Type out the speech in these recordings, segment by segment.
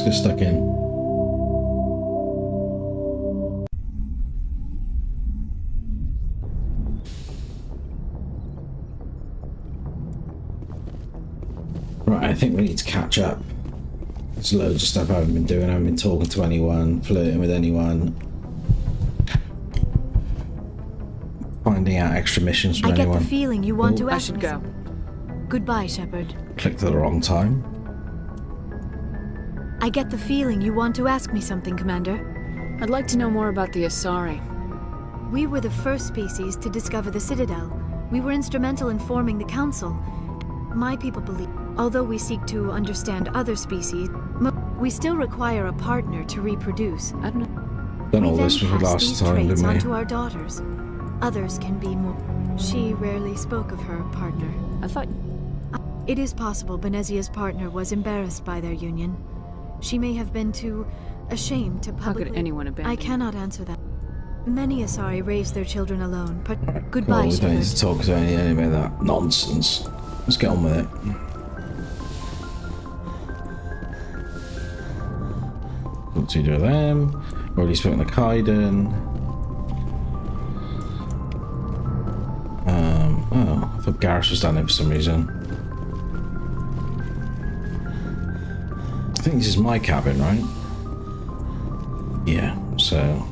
Let's get stuck in. Right, I think we need to catch up. There's loads of stuff I haven't been doing. I haven't been talking to anyone, flirting with anyone, finding out extra missions from anyone. I get the feeling you want to ask I should go. Goodbye, Shepard. Clicked at the wrong time. I get the feeling you want to ask me something, Commander. I'd like to know more about the Asari. We were the first species to discover the Citadel. We were instrumental in forming the Council. My people believe, although we seek to understand other species, we still require a partner to reproduce. I don't know. Done all We then this with the pass last these time, traits didn't onto we? our daughters. Others can be more. She rarely spoke of her partner. I thought... It is possible Benezia's partner was embarrassed by their union. She may have been too ashamed to publicly... How could anyone abandon I cannot answer that. Many Asari raise their children alone, but Right, goodbye, well, we don't need Shepard. to talk to any about that nonsense. Let's get on with it. What do you do with them? Already spoken to Kaiden. Oh, I thought Garrus was down there for some reason. I think this is my cabin, right? Yeah, so...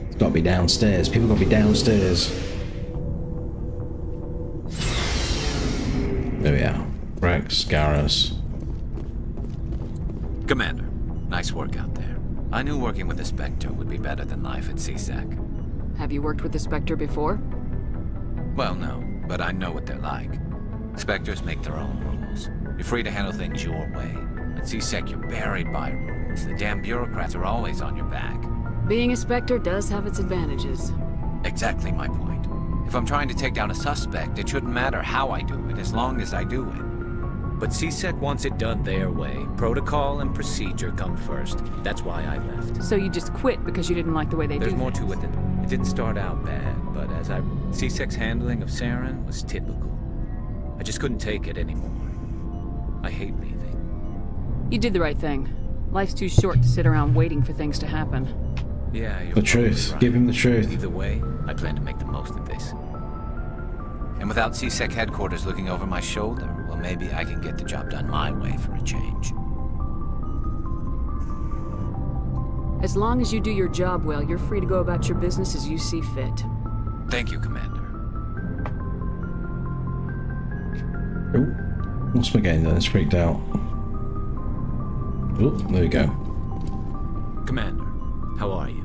It's gotta be downstairs. People gotta be downstairs. There we are. Rex, Garrus. Commander, nice work out there. I knew working with the Spectre would be better than life at CSEC. Have you worked with the Spectre before? Well, no, but I know what they're like. Spectres make their own rules. You're free to handle things your way. At CSEC, you're buried by rules. The damn bureaucrats are always on your back. Being a Spectre does have its advantages. Exactly my point. If I'm trying to take down a suspect, it shouldn't matter how I do it, as long as I do it. But CSEC wants it done their way. Protocol and procedure come first. That's why I left. So you just quit because you didn't like the way they do There's things? more to it than... It didn't start out bad, but CSEC's handling of Saren was typical. I just couldn't take it anymore. I hate leaving. You did the right thing. Life's too short to sit around waiting for things to happen. Yeah, you're The truth. right. Give him the truth. Either way, I plan to make the most of this. And without CSEC headquarters looking over my shoulder, well, maybe I can get the job done my way for a change. As long as you do your job well, you're free to go about your business as you see fit. Thank you, Commander. Oh, what's my game then? It's freaked out. Oh, there we go. Commander, how are you?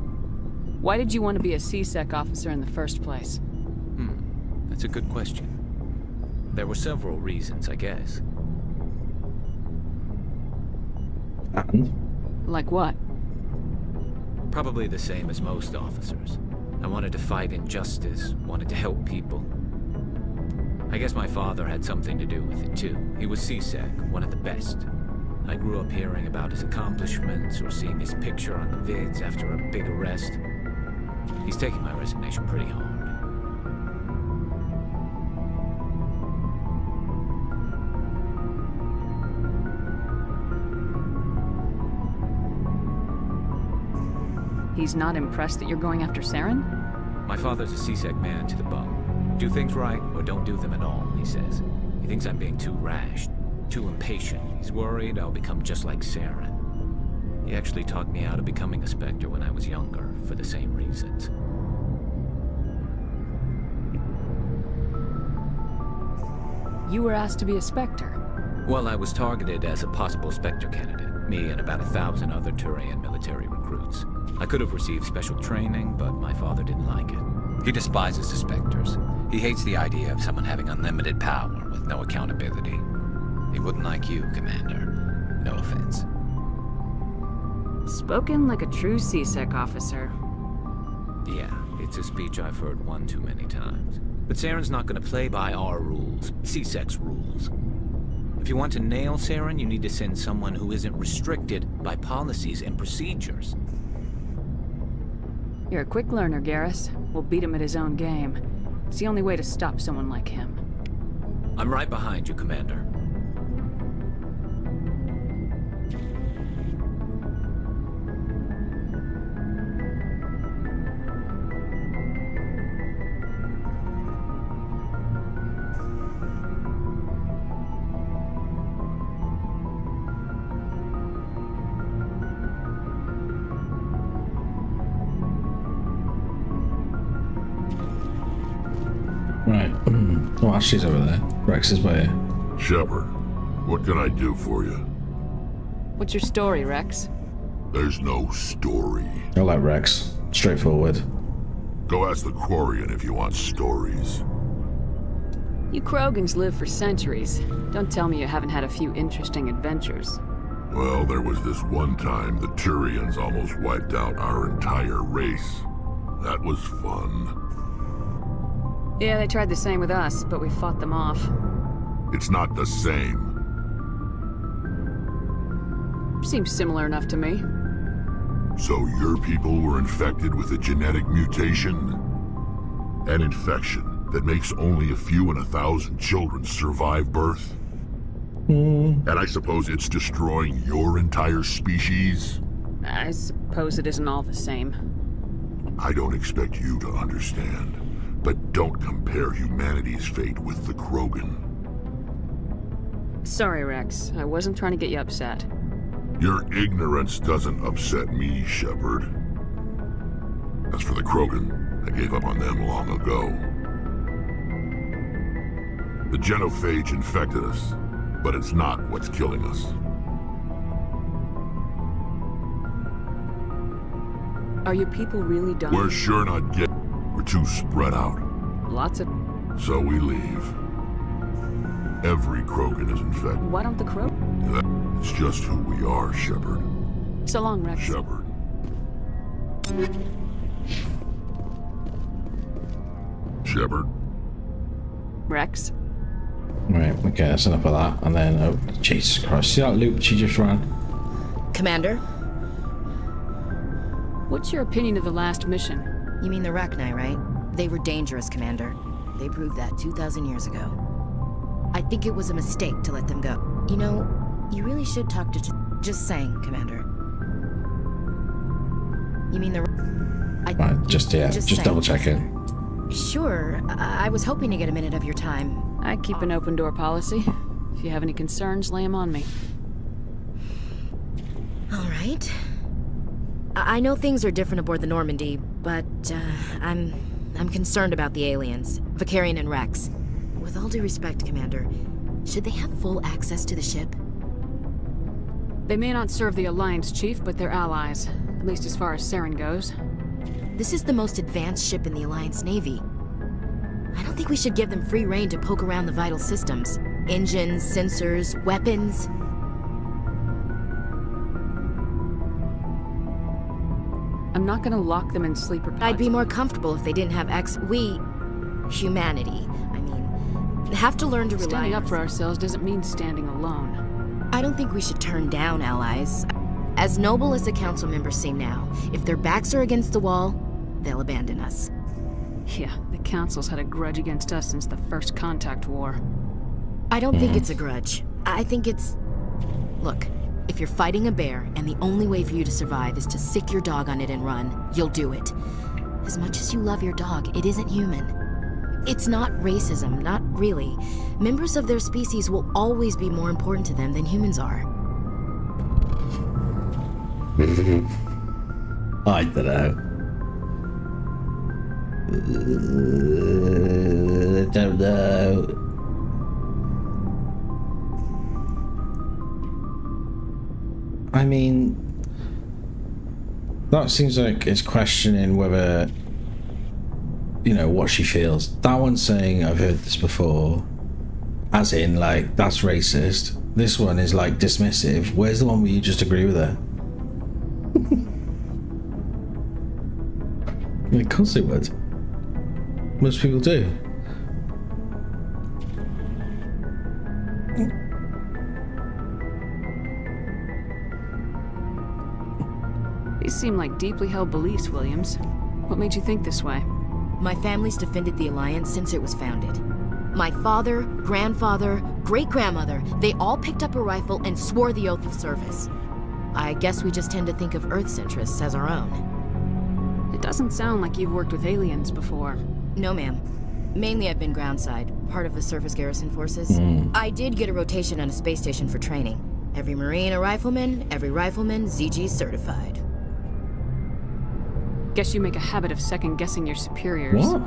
Why did you want to be a CSEC officer in the first place? That's a good question. There were several reasons, I guess. And? Like what? Probably the same as most officers. I wanted to fight injustice, wanted to help people. I guess my father had something to do with it too. He was CSEC, one of the best. I grew up hearing about his accomplishments or seeing his picture on the vids after a big arrest. He's taking my resignation pretty hard. He's not impressed that you're going after Saren? My father's a CSEC man to the bone. Do things right or don't do them at all, he says. He thinks I'm being too rash, too impatient. He's worried I'll become just like Saren. He actually talked me out of becoming a Spectre when I was younger, for the same reasons. You were asked to be a Spectre. Well, I was targeted as a possible Spectre candidate, me and about 1,000 other Turian military recruits. I could have received special training, but my father didn't like it. He despises the Spectres. He hates the idea of someone having unlimited power with no accountability. He wouldn't like you, Commander. No offense. Spoken like a true CSEC officer. Yeah, it's a speech I've heard one too many times. But Saren's not going to play by our rules, CSEC's rules. If you want to nail Saren, you need to send someone who isn't restricted by policies and procedures. You're a quick learner, Garrus. We'll beat him at his own game. It's the only way to stop someone like him. I'm right behind you, Commander. Right. Oh, Ashley's over there. Rex is by here. Shepard, what can I do for you? What's your story, Rex? There's no story. I like Rex. Straightforward. Go ask the Quarian if you want stories. You Krogans live for centuries. Don't tell me you haven't had a few interesting adventures. Well, there was this one time the Turians almost wiped out our entire race. That was fun. Yeah, they tried the same with us, but we fought them off. It's not the same. Seems similar enough to me. So your people were infected with a genetic mutation? An infection that makes only a few in 1,000 children survive birth? And I suppose it's destroying your entire species? I suppose it isn't all the same. I don't expect you to understand, but don't compare humanity's fate with the Krogan. Sorry, Rex. I wasn't trying to get you upset. Your ignorance doesn't upset me, Shepard. As for the Krogan, I gave up on them long ago. The genophage infected us, but it's not what's killing us. Are your people really done? We're sure not getting. We're too spread out. Lots of... So we leave. Every Krogan is infected. Why don't the Krog... It's just who we are, Shepard. So long, Rex. Shepard. Shepard. Rex? Right, okay, that's enough of that. And then, oh, Jesus Christ. See that loop she just ran? Commander? What's your opinion of the last mission? You mean the Rachni, right? They were dangerous, Commander. They proved that 2,000 years ago. I think it was a mistake to let them go. You know, you really should talk to... Just saying, Commander. You mean the... Right, just saying, double checking. Sure. I was hoping to get a minute of your time. I keep an open door policy. If you have any concerns, lay them on me. All right. I know things are different aboard the Normandy, but I'm concerned about the aliens, Vicarian and Rex. With all due respect, Commander, should they have full access to the ship? They may not serve the Alliance, Chief, but they're allies. At least as far as Saren goes. This is the most advanced ship in the Alliance Navy. I don't think we should give them free rein to poke around the vital systems. Engines, sensors, weapons. I'm not gonna lock them in sleeper pods. I'd be more comfortable if they didn't have humanity, I mean, have to learn to rely Standing on up for ourselves doesn't mean standing alone. I don't think we should turn down allies. As noble as the council members seem now, if their backs are against the wall, they'll abandon us. Yeah, the Council's had a grudge against us since the first contact war. I don't think it's a grudge. I think it's... Look, if you're fighting a bear and the only way for you to survive is to sick your dog on it and run, you'll do it. As much as you love your dog, it isn't human. It's not racism, not really. Members of their species will always be more important to them than humans are. I don't know. I don't know. I mean, that seems like it's questioning whether, you know, what she feels. That one's saying, I've heard this before, as in, like, that's racist. This one is, like, dismissive. Where's the one where you just agree with her? Of course it would. Most people do. These seem like deeply held beliefs, Williams. What made you think this way? My family's defended the Alliance since it was founded. My father, grandfather, great-grandmother, they all picked up a rifle and swore the oath of service. I guess we just tend to think of Earth's interests as our own. It doesn't sound like you've worked with aliens before. No, ma'am. Mainly I've been groundside, part of the surface garrison forces. I did get a rotation on a space station for training. Every Marine a rifleman, every rifleman ZG certified. Guess you make a habit of second-guessing your superiors. What?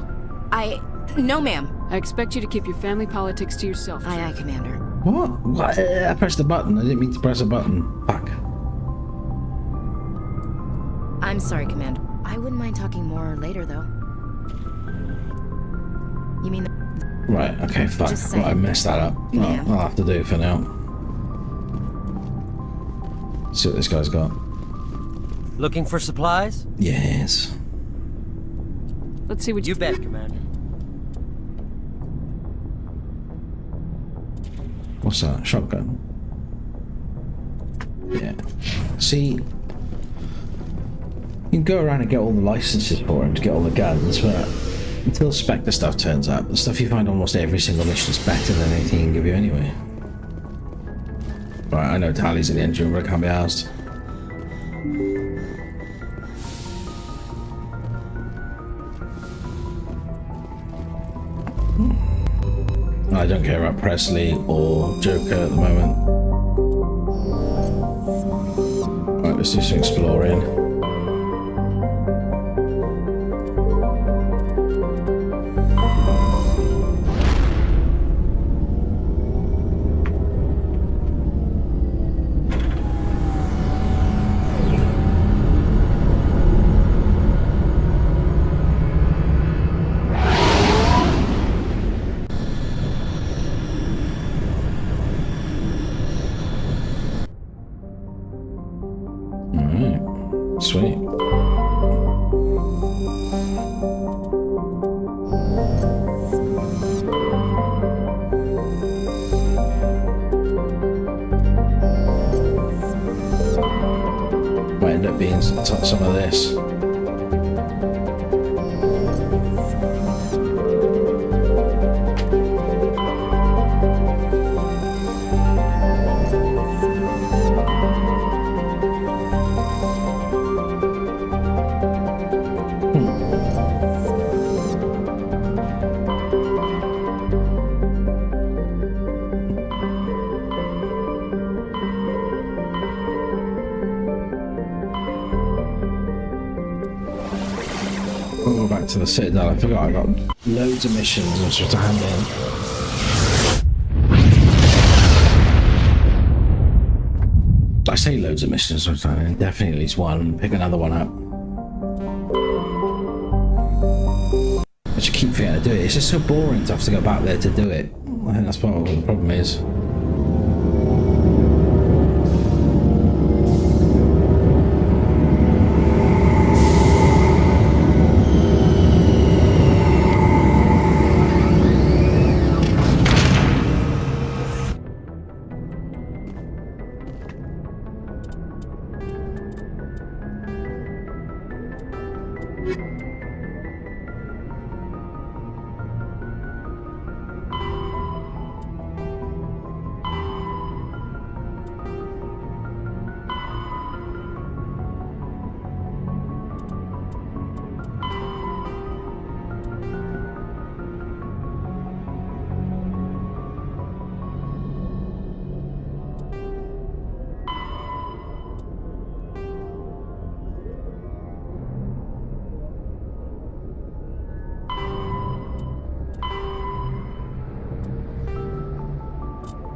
No, ma'am. I expect you to keep your family politics to yourself. Aye, aye, Commander. What? I pressed the button. I didn't mean to press a button. Fuck. I'm sorry, Commander. I wouldn't mind talking more later, though. You mean Right, okay, fuck. Just Well, I saying. messed that up. Well, Yeah. I'll have to do for now. See what this guy's got. Looking for supplies? Yes. Let's see what You bet, Commander. What's that? Shotgun? Yeah. See, you can go around and get all the licenses for him to get all the guns, but until Spectre stuff turns up, the stuff you find almost every single mission is better than anything he can give you anyway. Right, I know Tally's in the engine room, I can't be asked. I don't care about Presley or Joker at the moment. Right, let's do some exploring. Sweet. Might end up being some of this. We'll go back to the Citadel. I forgot I got loads of missions I'm supposed to hand in. I say loads of missions I'm supposed to hand in. Definitely at least one. Pick another one up. I just keep forgetting to do it. It's just so boring to have to go back there to do it. I think that's probably what the problem is.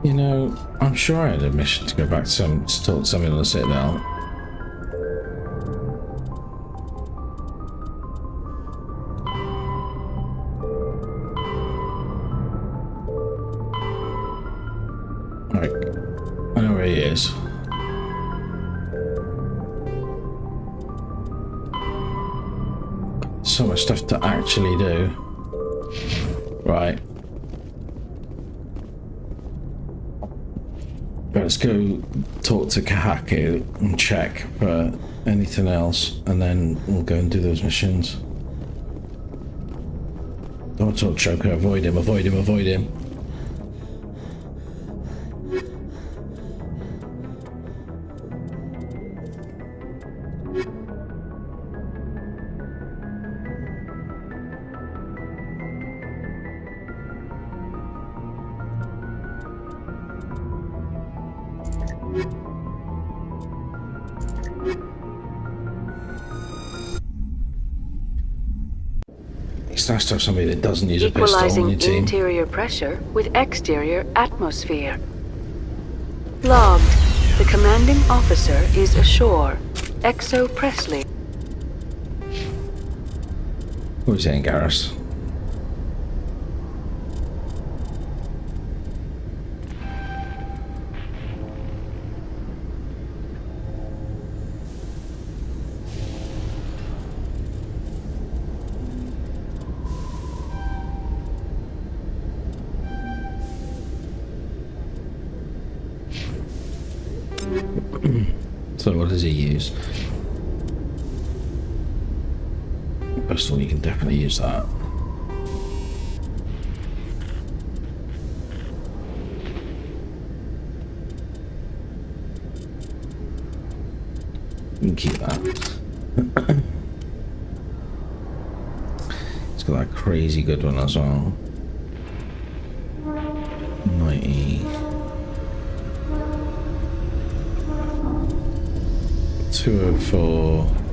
You know, I'm sure I had a mission to go back to talk to somebody on the Citadel. Right, I know where he is. So much stuff to actually do. Right. Let's go talk to Kahaku and check for anything else, and then we'll go and do those missions. Don't talk, choker. Avoid him, avoid him, avoid him. It's nice to have somebody that doesn't use a pistol on Equalizing your team. interior pressure with exterior atmosphere. Logged. The commanding officer is ashore. Exo Presley. What was saying, Garrus? So what does he use? Pistol, you can definitely use that. You can keep that. It's got that crazy good one as well. 90. 204.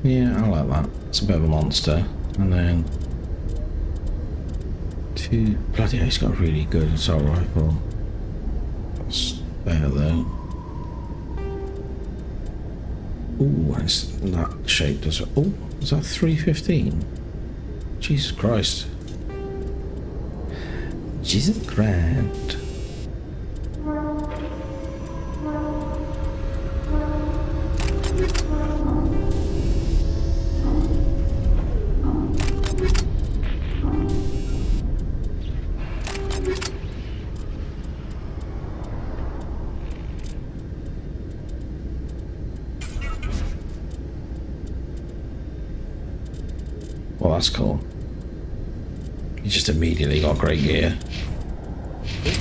Yeah, I like that. It's a bit of a monster. And then two. Bloody hell, he's got a really good assault rifle. That's there though. Ooh, it's that shaped as well. Oh, is that 315? Jesus Christ. Jesus Christ. Well, that's cool. He just immediately got great gear.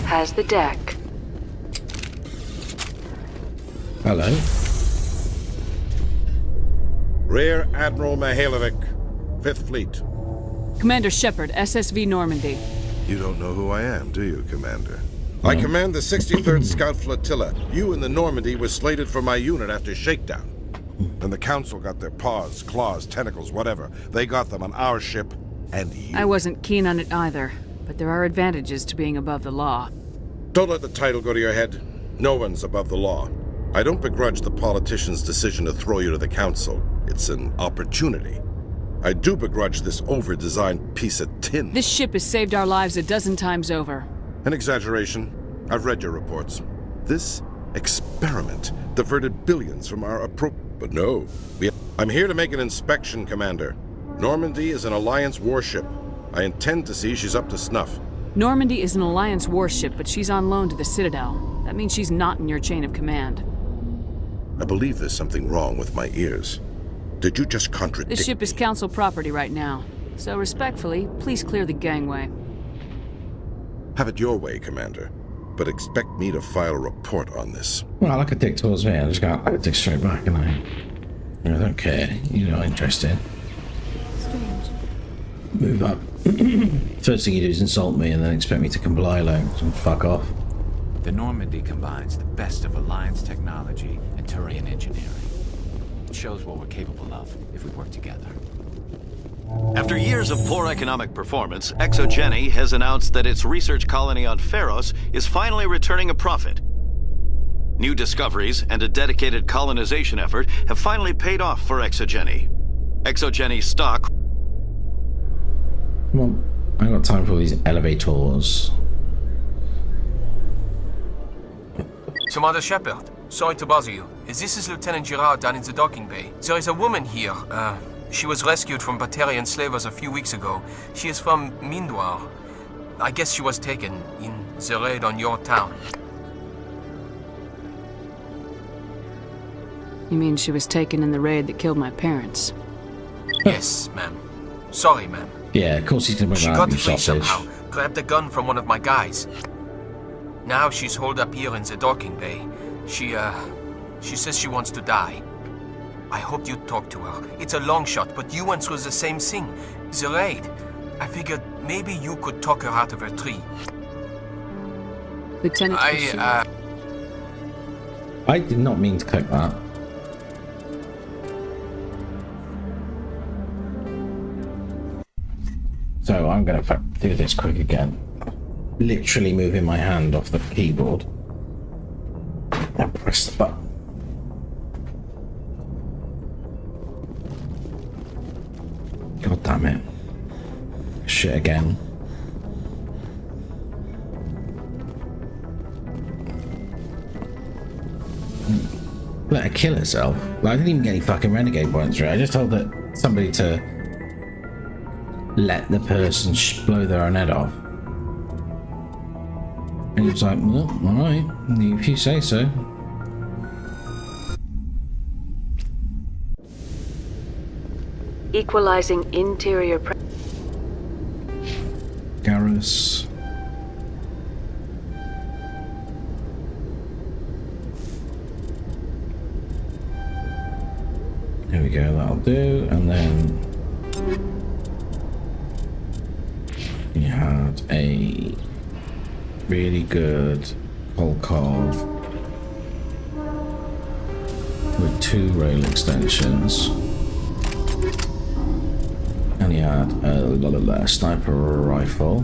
Has the deck. Hello. Rear Admiral Mihailovic, 5th Fleet. Commander Shepard, SSV Normandy. You don't know who I am, do you, Commander? I command the 63rd Scout Flotilla. You and the Normandy were slated for my unit after shakedown. And the Council got their paws, claws, tentacles, whatever. They got them on our ship, and you. I wasn't keen on it either, but there are advantages to being above the law. Don't let the title go to your head. No one's above the law. I don't begrudge the politician's decision to throw you to the Council. It's an opportunity. I do begrudge this over-designed piece of tin. This ship has saved our lives a dozen times over. An exaggeration. I've read your reports. This experiment diverted billions from our But no, I'm here to make an inspection, Commander. Normandy is an Alliance warship. I intend to see she's up to snuff. Normandy is an Alliance warship, but she's on loan to the Citadel. That means she's not in your chain of command. I believe there's something wrong with my ears. Did you just contradict This ship is me? Council property right now. So respectfully, please clear the gangway. Have it your way, Commander. But expect me to file a report on this. Well, like a dick towards me, I just got a dick straight back, and I don't care. You're not interested. Strange. Move up. First thing you do is insult me, and then expect me to comply, like, and fuck off. The Normandy combines the best of Alliance technology and Turian engineering. shows what we're capable of if we work together. After years of poor economic performance, Exogeny has announced that its research colony on Pharos is finally returning a profit. New discoveries and a dedicated colonization effort have finally paid off for Exogeny. Exogeny stock... Come on, I got time for these elevators. Commander Shepard, sorry to bother you. This is Lieutenant Girard down in the docking bay. There is a woman here. She was rescued from Batarian slavers a few weeks ago. She is from Mindoir. I guess she was taken in the raid on your town. You mean she was taken in the raid that killed my parents? Yes, ma'am. Sorry, ma'am. Yeah, of course he's gonna bring She that got new free sausage. somehow. Grabbed a gun from one of my guys. Now she's holed up here in the docking bay. She says she wants to die. I hoped you'd talk to her. It's a long shot, but you went through the same thing. The raid. I figured maybe you could talk her out of her tree. Lieutenant I did not mean to click that. So I'm gonna do this quick again. Literally moving my hand off the keyboard and press the button. God damn it. Shit again. Let her kill herself. Like, I didn't even get any fucking renegade points for it. I just told somebody to let the person blow their own head off. And he was like, well, alright, if you say so. Equalizing interior Garrus. There we go, that'll do. And then you had a really good Volkov with 2 rail extensions. And he had a sniper rifle,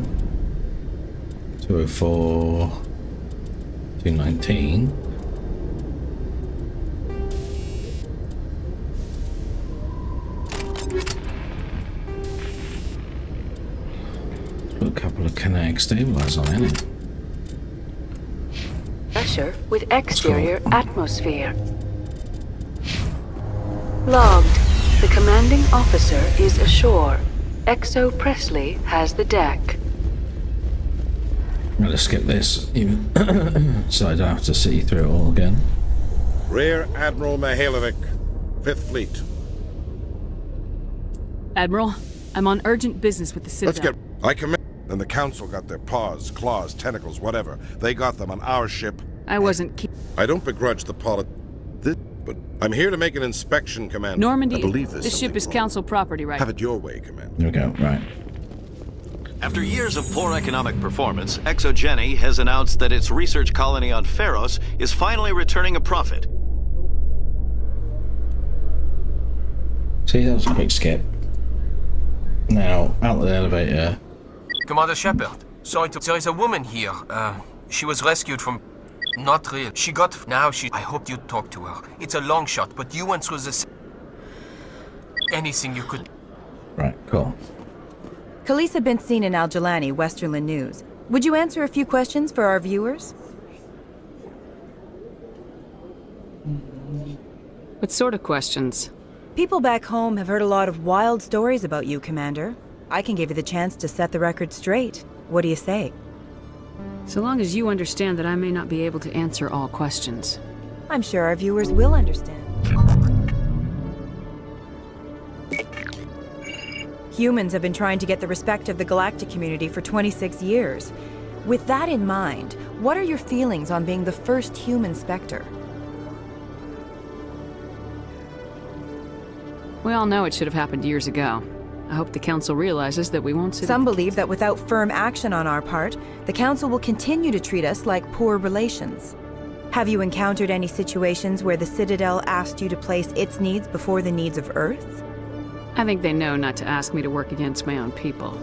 204, 219. Put a couple of kinetic stabilizers on it. pressure with exterior atmosphere. Logged. The commanding officer is ashore. Exo Presley has the deck. I'm gonna skip this, even so I don't have to see through it all again. Rear Admiral Mihailovic, 5th Fleet. Admiral, I'm on urgent business with the Citadel. I command. And the Council got their paws, claws, tentacles, whatever. They got them on our ship. I wasn't I don't begrudge the but I'm here to make an inspection, Commander. Normandy, I believe this ship is Council property, right? Have it your way, Commander. There we go, right. After years of poor economic performance, Exogeny has announced that its research colony on Pharos is finally returning a profit. See, that was a quick skip. Now, out of the elevator. Commander Shepard, sorry to... There is a woman here. She was rescued from... Not real. She got... I hoped you'd talk to her. It's a long shot, but you went through this... Anything you could... Right, cool. Khaleesa been seen in Al-Jalani, Westerland News. Would you answer a few questions for our viewers? What sort of questions? People back home have heard a lot of wild stories about you, Commander. I can give you the chance to set the record straight. What do you say? So long as you understand that I may not be able to answer all questions. I'm sure our viewers will understand. Humans have been trying to get the respect of the galactic community for 26 years. With that in mind, what are your feelings on being the first human Spectre? We all know it should have happened years ago. I hope the Council realizes that we won't sit... Some believe that without firm action on our part, the Council will continue to treat us like poor relations. Have you encountered any situations where the Citadel asked you to place its needs before the needs of Earth? I think they know not to ask me to work against my own people.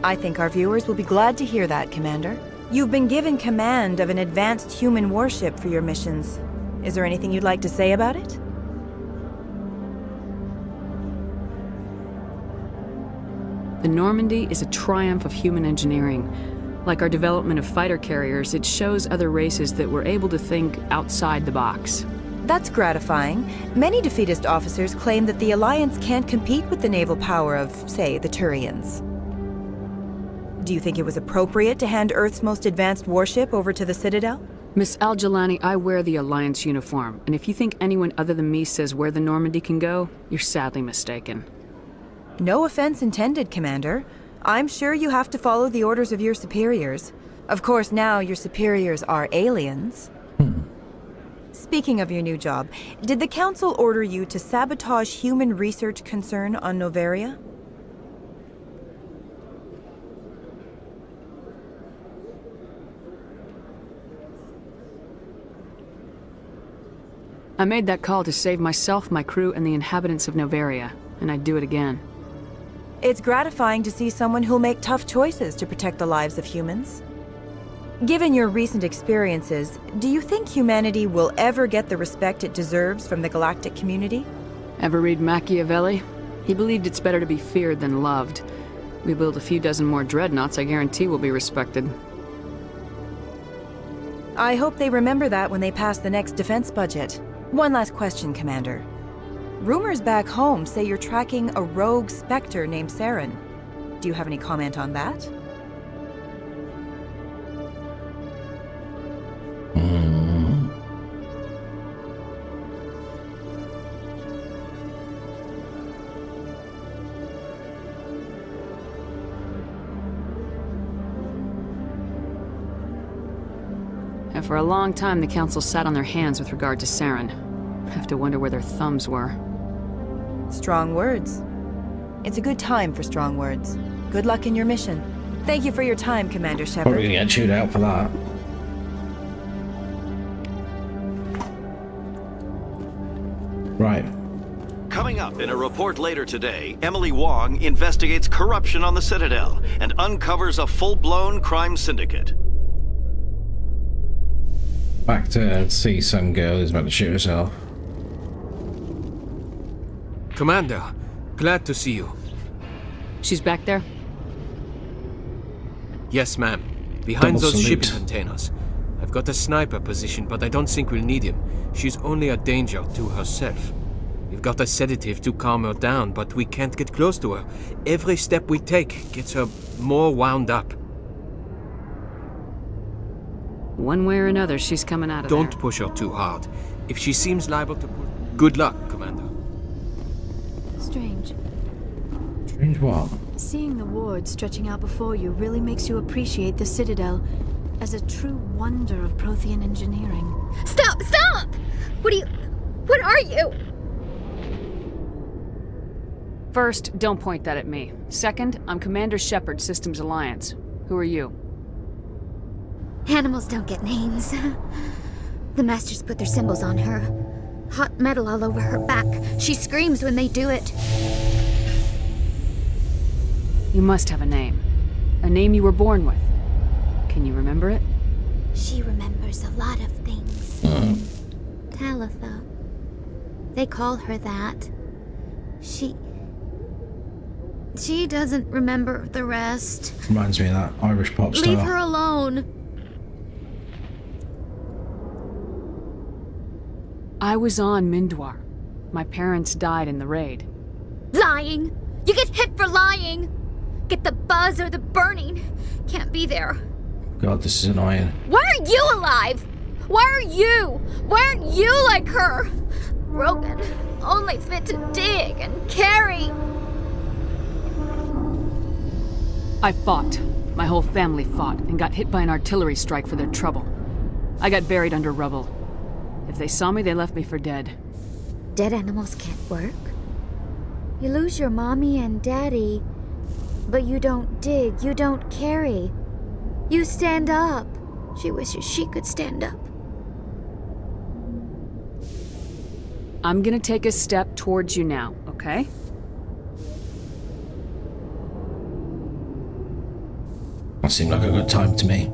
I think our viewers will be glad to hear that, Commander. You've been given command of an advanced human warship for your missions. Is there anything you'd like to say about it? The Normandy is a triumph of human engineering. Like our development of fighter carriers, it shows other races that we're able to think outside the box. That's gratifying. Many defeatist officers claim that the Alliance can't compete with the naval power of, say, the Turians. Do you think it was appropriate to hand Earth's most advanced warship over to the Citadel? Miss Al-Jalani, I wear the Alliance uniform, and if you think anyone other than me says where the Normandy can go, you're sadly mistaken. No offense intended, Commander. I'm sure you have to follow the orders of your superiors. Of course, now your superiors are aliens. Speaking of your new job, did the Council order you to sabotage human research concern on Noveria? I made that call to save myself, my crew, and the inhabitants of Noveria, and I'd do it again. It's gratifying to see someone who'll make tough choices to protect the lives of humans. Given your recent experiences, do you think humanity will ever get the respect it deserves from the galactic community? Ever read Machiavelli? He believed it's better to be feared than loved. We build a few dozen more dreadnoughts, I guarantee we'll be respected. I hope they remember that when they pass the next defense budget. One last question, Commander. Rumors back home say you're tracking a rogue Spectre named Saren. Do you have any comment on that? And for a long time, the Council sat on their hands with regard to Saren. Have to wonder where their thumbs were. Strong words. It's a good time for strong words. Good luck in your mission. Thank you for your time, Commander Shepard. Probably gonna get chewed out for that. Right. Coming up in a report later today, Emily Wong investigates corruption on the Citadel and uncovers a full-blown crime syndicate. Back to see some girl who's about to shoot herself. Commander, glad to see you. She's back there? Yes, ma'am. Behind Double those salute. shipping containers. I've got a sniper position, but I don't think we'll need him. She's only a danger to herself. We've got a sedative to calm her down, but we can't get close to her. Every step we take gets her more wound up. One way or another, she's coming out of Don't there. push her too hard. If she seems liable to pull... Good luck, Commander. Strange. Strange what? Seeing the ward stretching out before you really makes you appreciate the Citadel as a true wonder of Prothean engineering. Stop! Stop! What are you? First, don't point that at me. Second, I'm Commander Shepard, Systems Alliance. Who are you? Animals don't get names. The Masters put their symbols on her. Hot metal all over her back. She screams when they do it. You must have a name. A name you were born with. Can you remember it? She remembers a lot of things. Talitha. They call her that. She doesn't remember the rest. Reminds me of that Irish pop star. Leave her alone. I was on Mindwar. My parents died in the raid. Lying! You get hit for lying! Get the buzz or the burning. Can't be there. God, this is annoying. Why are you alive? Why are you? Why aren't you like her? Krogan, only fit to dig and carry. I fought. My whole family fought and got hit by an artillery strike for their trouble. I got buried under rubble. If they saw me, they left me for dead. Dead animals can't work. You lose your mommy and daddy, but you don't dig, you don't carry. You stand up. She wishes she could stand up. I'm gonna take a step towards you now, okay? That seemed like a good time to me.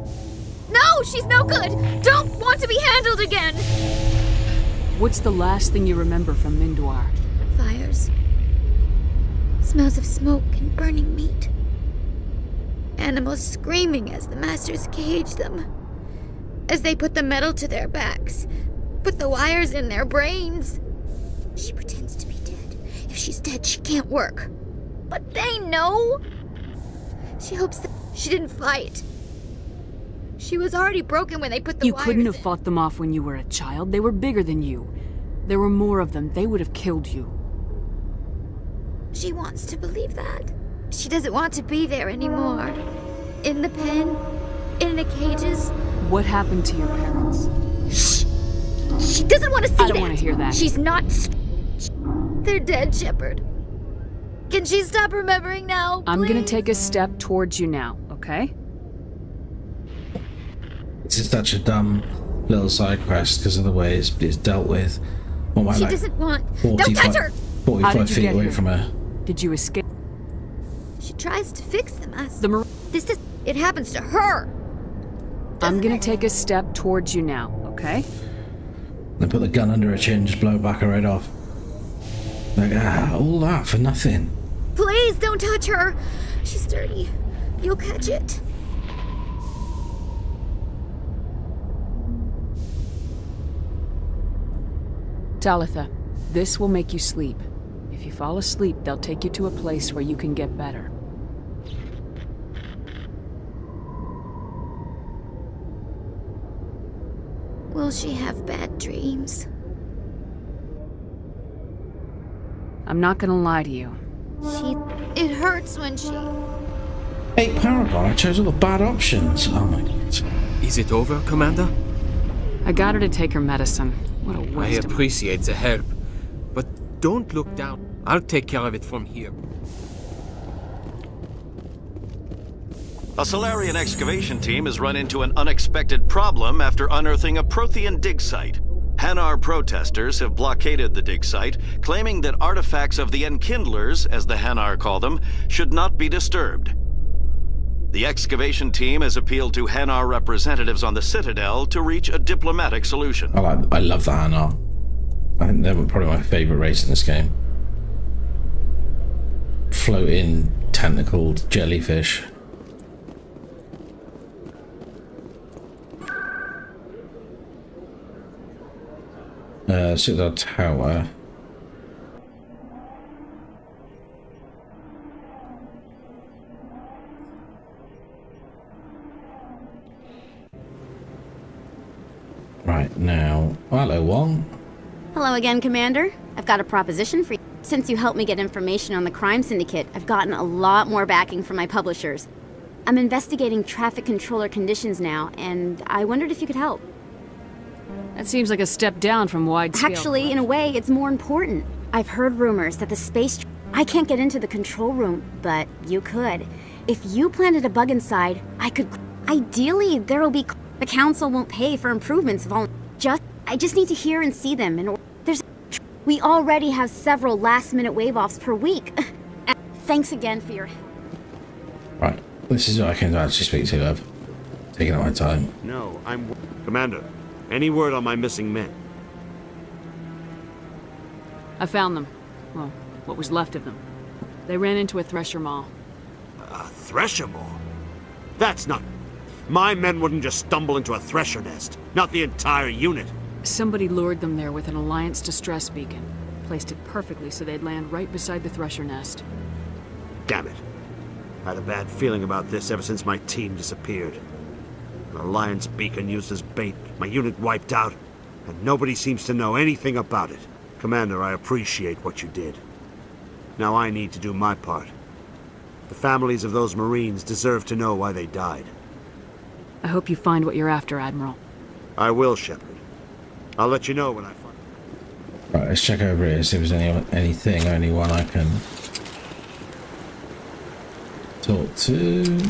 No, she's no good! Don't want to be handled again! What's the last thing you remember from Mindoir? Fires. Smells of smoke and burning meat. Animals screaming as the masters cage them. As they put the metal to their backs. Put the wires in their brains. She pretends to be dead. If she's dead, she can't work. But they know! She hopes that she didn't fight. She was already broken when they put the wires in. You couldn't have fought them off when you were a child. They were bigger than you. There were more of them. They would have killed you. She wants to believe that. She doesn't want to be there anymore. In the pen, in the cages. What happened to your parents? Shh! She doesn't want to see that. I don't want to hear that. She's not... They're dead, Shepard. Can she stop remembering now, please? I'm gonna take a step towards you now, okay? This is such a dumb little side quest because of the way it's dealt with. Well, She doesn't want... Don't touch her! 45 feet away from her. Did you escape? She tries to fix the mess. This is... It happens to her. I'm gonna take a step towards you now, okay? Then put the gun under her chin, just blow back her right off. Like, all that for nothing. Please don't touch her. She's dirty. You'll catch it. Talitha, this will make you sleep. If you fall asleep, they'll take you to a place where you can get better. Will she have bad dreams? I'm not gonna lie to you. It hurts when she... Hey, Paragon, I chose all the bad options. Oh my god. Is it over, Commander? I got her to take her medicine. What a I waste of... appreciate the help, but don't look down. I'll take care of it from here. A Solarian excavation team has run into an unexpected problem after unearthing a Prothean dig site. Hanar protesters have blockaded the dig site, claiming that artifacts of the Enkindlers, as the Hanar call them, should not be disturbed. The excavation team has appealed to Hanar representatives on the Citadel to reach a diplomatic solution. I love the Hanar. I think they're probably my favourite race in this game. Floating, tentacled jellyfish. Citadel Tower. Right now. Oh, hello, Wong. Hello again, Commander. I've got a proposition for you. Since you helped me get information on the crime syndicate, I've gotten a lot more backing from my publishers. I'm investigating traffic controller conditions now, and I wondered if you could help. That seems like a step down from wide-scale. Actually, in a way, it's more important. I've heard rumors that the space... I can't get into the control room, but you could. If you planted a bug inside, I could... Ideally, there'll be... The council won't pay for improvements I just need to hear and see them, and we already have several last-minute wave-offs per week. Thanks again for your help. Right, this is what I can actually speak to. I've taken up my time. No, Commander, any word on my missing men? I found them. Well, what was left of them. They ran into a thresher maw. A thresher maw? That's not... My men wouldn't just stumble into a thresher nest. Not the entire unit. Somebody lured them there with an Alliance distress beacon. Placed it perfectly so they'd land right beside the thresher nest. Damn it. I had a bad feeling about this ever since my team disappeared. An Alliance beacon used as bait, my unit wiped out, and nobody seems to know anything about it. Commander, I appreciate what you did. Now I need to do my part. The families of those Marines deserve to know why they died. I hope you find what you're after, Admiral. I will, Shepard. I'll let you know when I find... Right, let's check over here, see if there's anything, anyone I can talk to.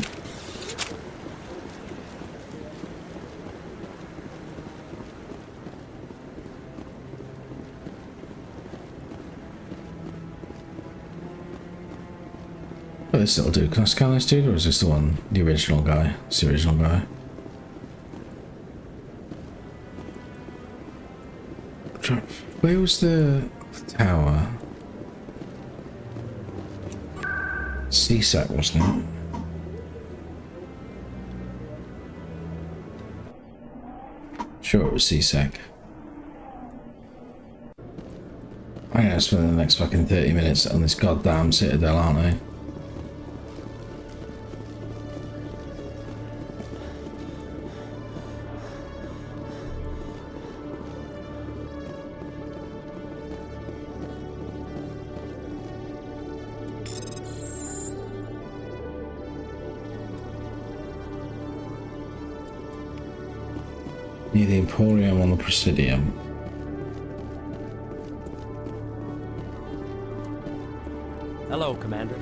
this little dude. Can I scan this dude, or is this the one, the original guy? It's the original guy. Where was the tower? CSEC, wasn't it? Sure, it was CSEC. I'm gonna spend the next fucking 30 minutes on this goddamn Citadel, aren't I? Near the Emporium on the Presidium. Hello, Commander.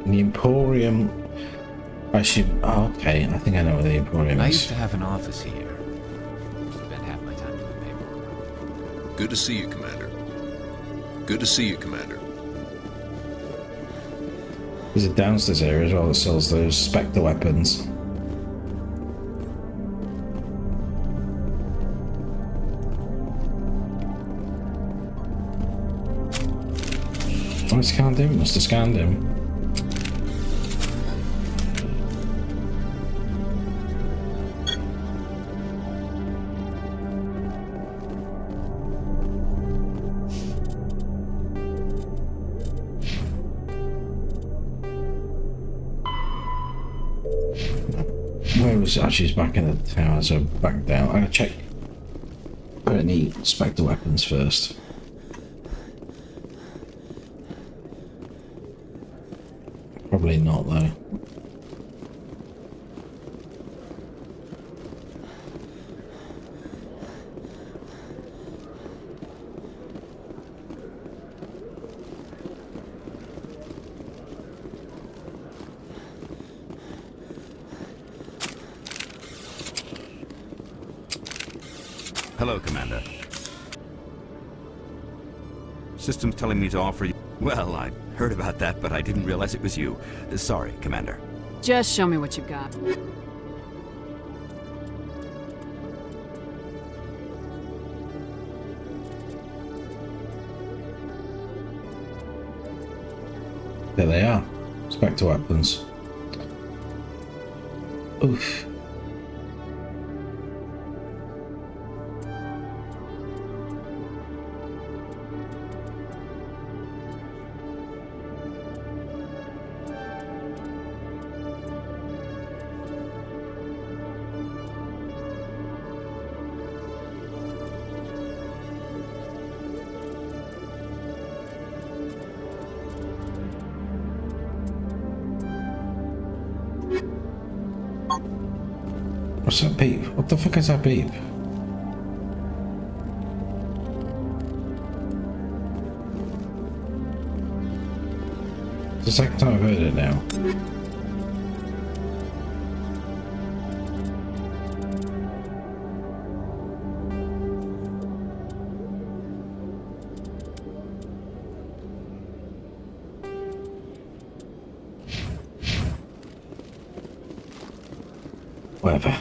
The Emporium. I should. Oh, okay. I think I know where the Emporium is. I used to have an office here. Spent half my time doing paperwork. Good to see you, Commander. Good to see you, Commander. There's a downstairs area as well that sells those Spectre weapons. Oh, I scanned him. Must have scanned him. Where was it? Actually, it's back in the tower, so back down. I'm gonna check any Spectre weapons first. Probably not, though. Hello, Commander. System's telling me to offer you... Well, I heard about that, but I didn't realize it was you. Sorry, Commander. Just show me what you've got. There they are. Spectre weapons. Oof. What's that beep? What the fuck is that beep? It's the second time I've heard it now. Whatever.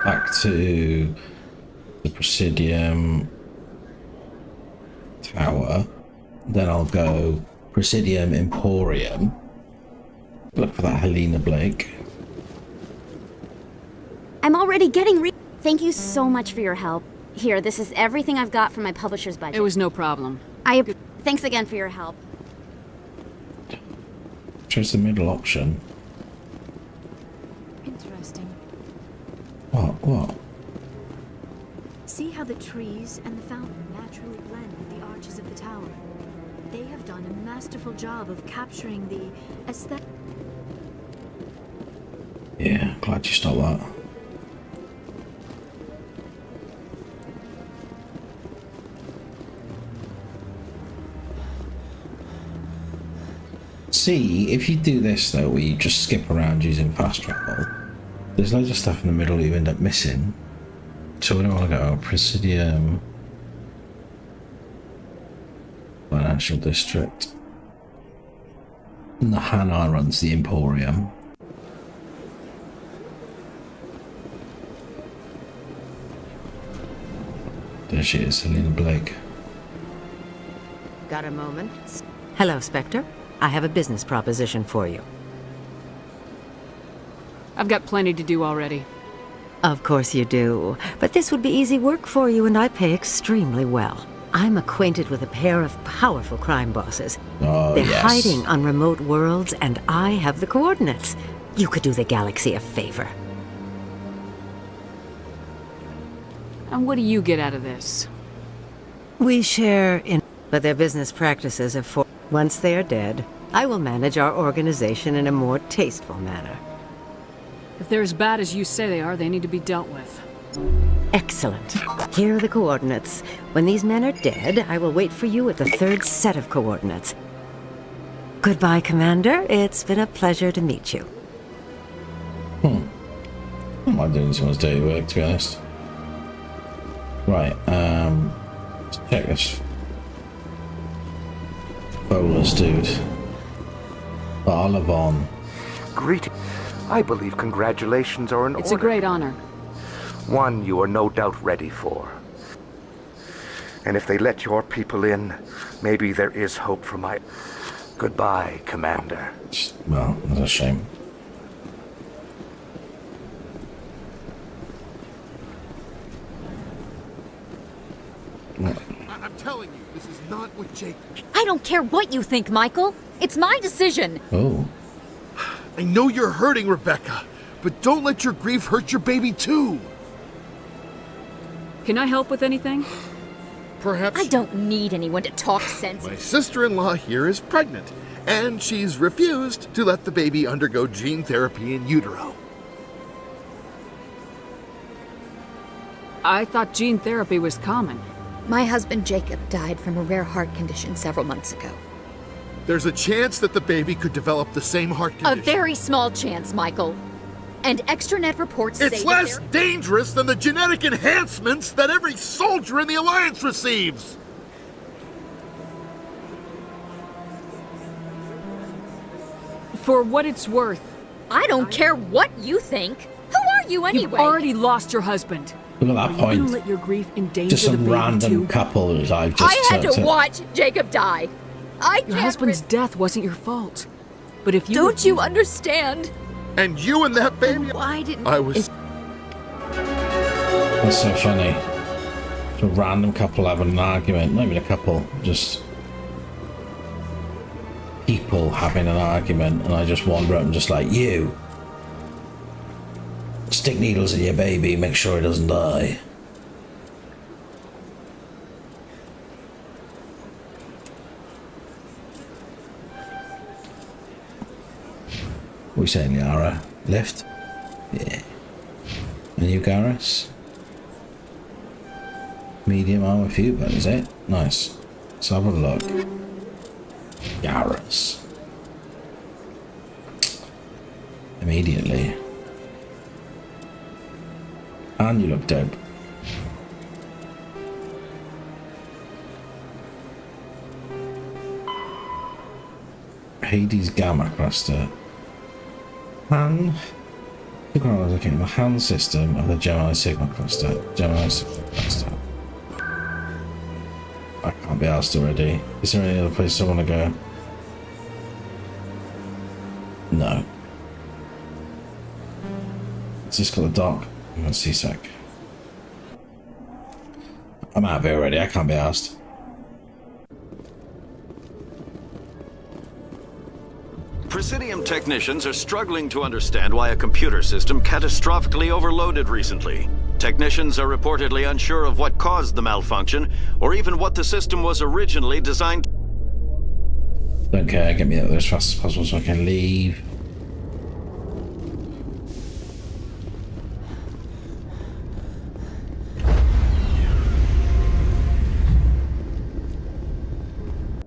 Back to the Presidium Tower. Then I'll go Presidium Emporium. Look for that Helena Blake. I'm already getting Thank you so much for your help. Here, this is everything I've got from my publisher's budget. It was no problem. Thanks again for your help. Choose the middle option. Interesting. What? See how the trees and the fountain naturally blend with the arches of the tower. They have done a masterful job of capturing the aesthetic. Yeah, glad you stopped that. See, if you do this though, where you just skip around using fast travel, there's loads of stuff in the middle you end up missing. So we don't want to go Presidium Financial district. Nahana runs the Emporium. There she is, Helena Blake. Got a moment? Hello, Spectre. I have a business proposition for you. I've got plenty to do already. Of course you do. But this would be easy work for you, and I pay extremely well. I'm acquainted with a pair of powerful crime bosses. Oh, They're yes. hiding on remote worlds, and I have the coordinates. You could do the galaxy a favor. And what do you get out of this? We share in... But their business practices are for... Once they are dead, I will manage our organization in a more tasteful manner. If they're as bad as you say they are, they need to be dealt with. Excellent. Here are the coordinates. When these men are dead, I will wait for you at the third set of coordinates. Goodbye, Commander. It's been a pleasure to meet you. I might do someone's dirty work, to be honest. Right, let's check this. Bolus, dude. Barlavon. Greeting. I believe congratulations are in order. It's a great honor. One you are no doubt ready for. And if they let your people in, maybe there is hope for my... Goodbye, Commander. Well, that's a shame. I'm telling you, this is not what Jake... I don't care what you think, Michael. It's my decision. Oh. I know you're hurting, Rebecca, but don't let your grief hurt your baby too. Can I help with anything? Perhaps... I don't need anyone to talk sense. My sister-in-law here is pregnant, and she's refused to let the baby undergo gene therapy in utero. I thought gene therapy was common. My husband Jacob died from a rare heart condition several months ago. There's a chance that the baby could develop the same heart condition. A very small chance, Michael. And extranet reports say it's less dangerous than the genetic enhancements that every soldier in the Alliance receives! For what it's worth. I don't care what you think. Who are you anyway? You've already lost your husband. Look at that point. You let your grief endanger Just some the baby random too? couple who's I've just I had to watch Jacob die. Your husband's death wasn't your fault. But if you don't you understand? And you and that baby... Why didn't I was... That's so funny. A random couple having an argument. Not even a couple, just... people having an argument, and I just wander up and just like, you! Stick needles in your baby, make sure it doesn't die. What are we saying, Yara? Left? Yeah. And you, Garrus? Medium armor for you, but is it? Nice. Let's have a look. Garrus. Immediately. And you look dope. Hades Gamma Cluster. Han. Look what I was looking at. The Han system of the Gemini Sigma Cluster. Gemini Sigma Cluster. I can't be asked already. Is there any other place I want to go? No. It's just got a dock. I'm on CSEC. I'm out of here already. I can't be asked. Presidium technicians are struggling to understand why a computer system catastrophically overloaded recently. Technicians are reportedly unsure of what caused the malfunction, or even what the system was originally designed. Don't care, get me out of there as fast as possible so I can leave.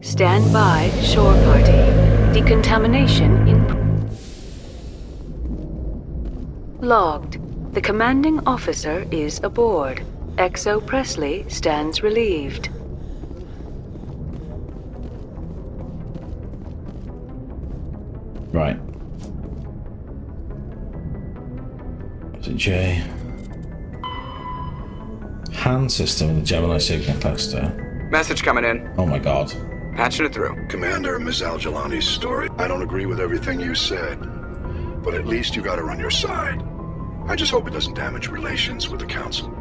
Stand by, shore party. Decontamination in... Logged. The commanding officer is aboard. XO Presley stands relieved. J. Hand system of the Gemini Sigma cluster. Message coming in. Oh my god. Patching it through. Commander, Ms. Al-Jalani's story. I don't agree with everything you said, but at least you got her on your side. I just hope it doesn't damage relations with the Council.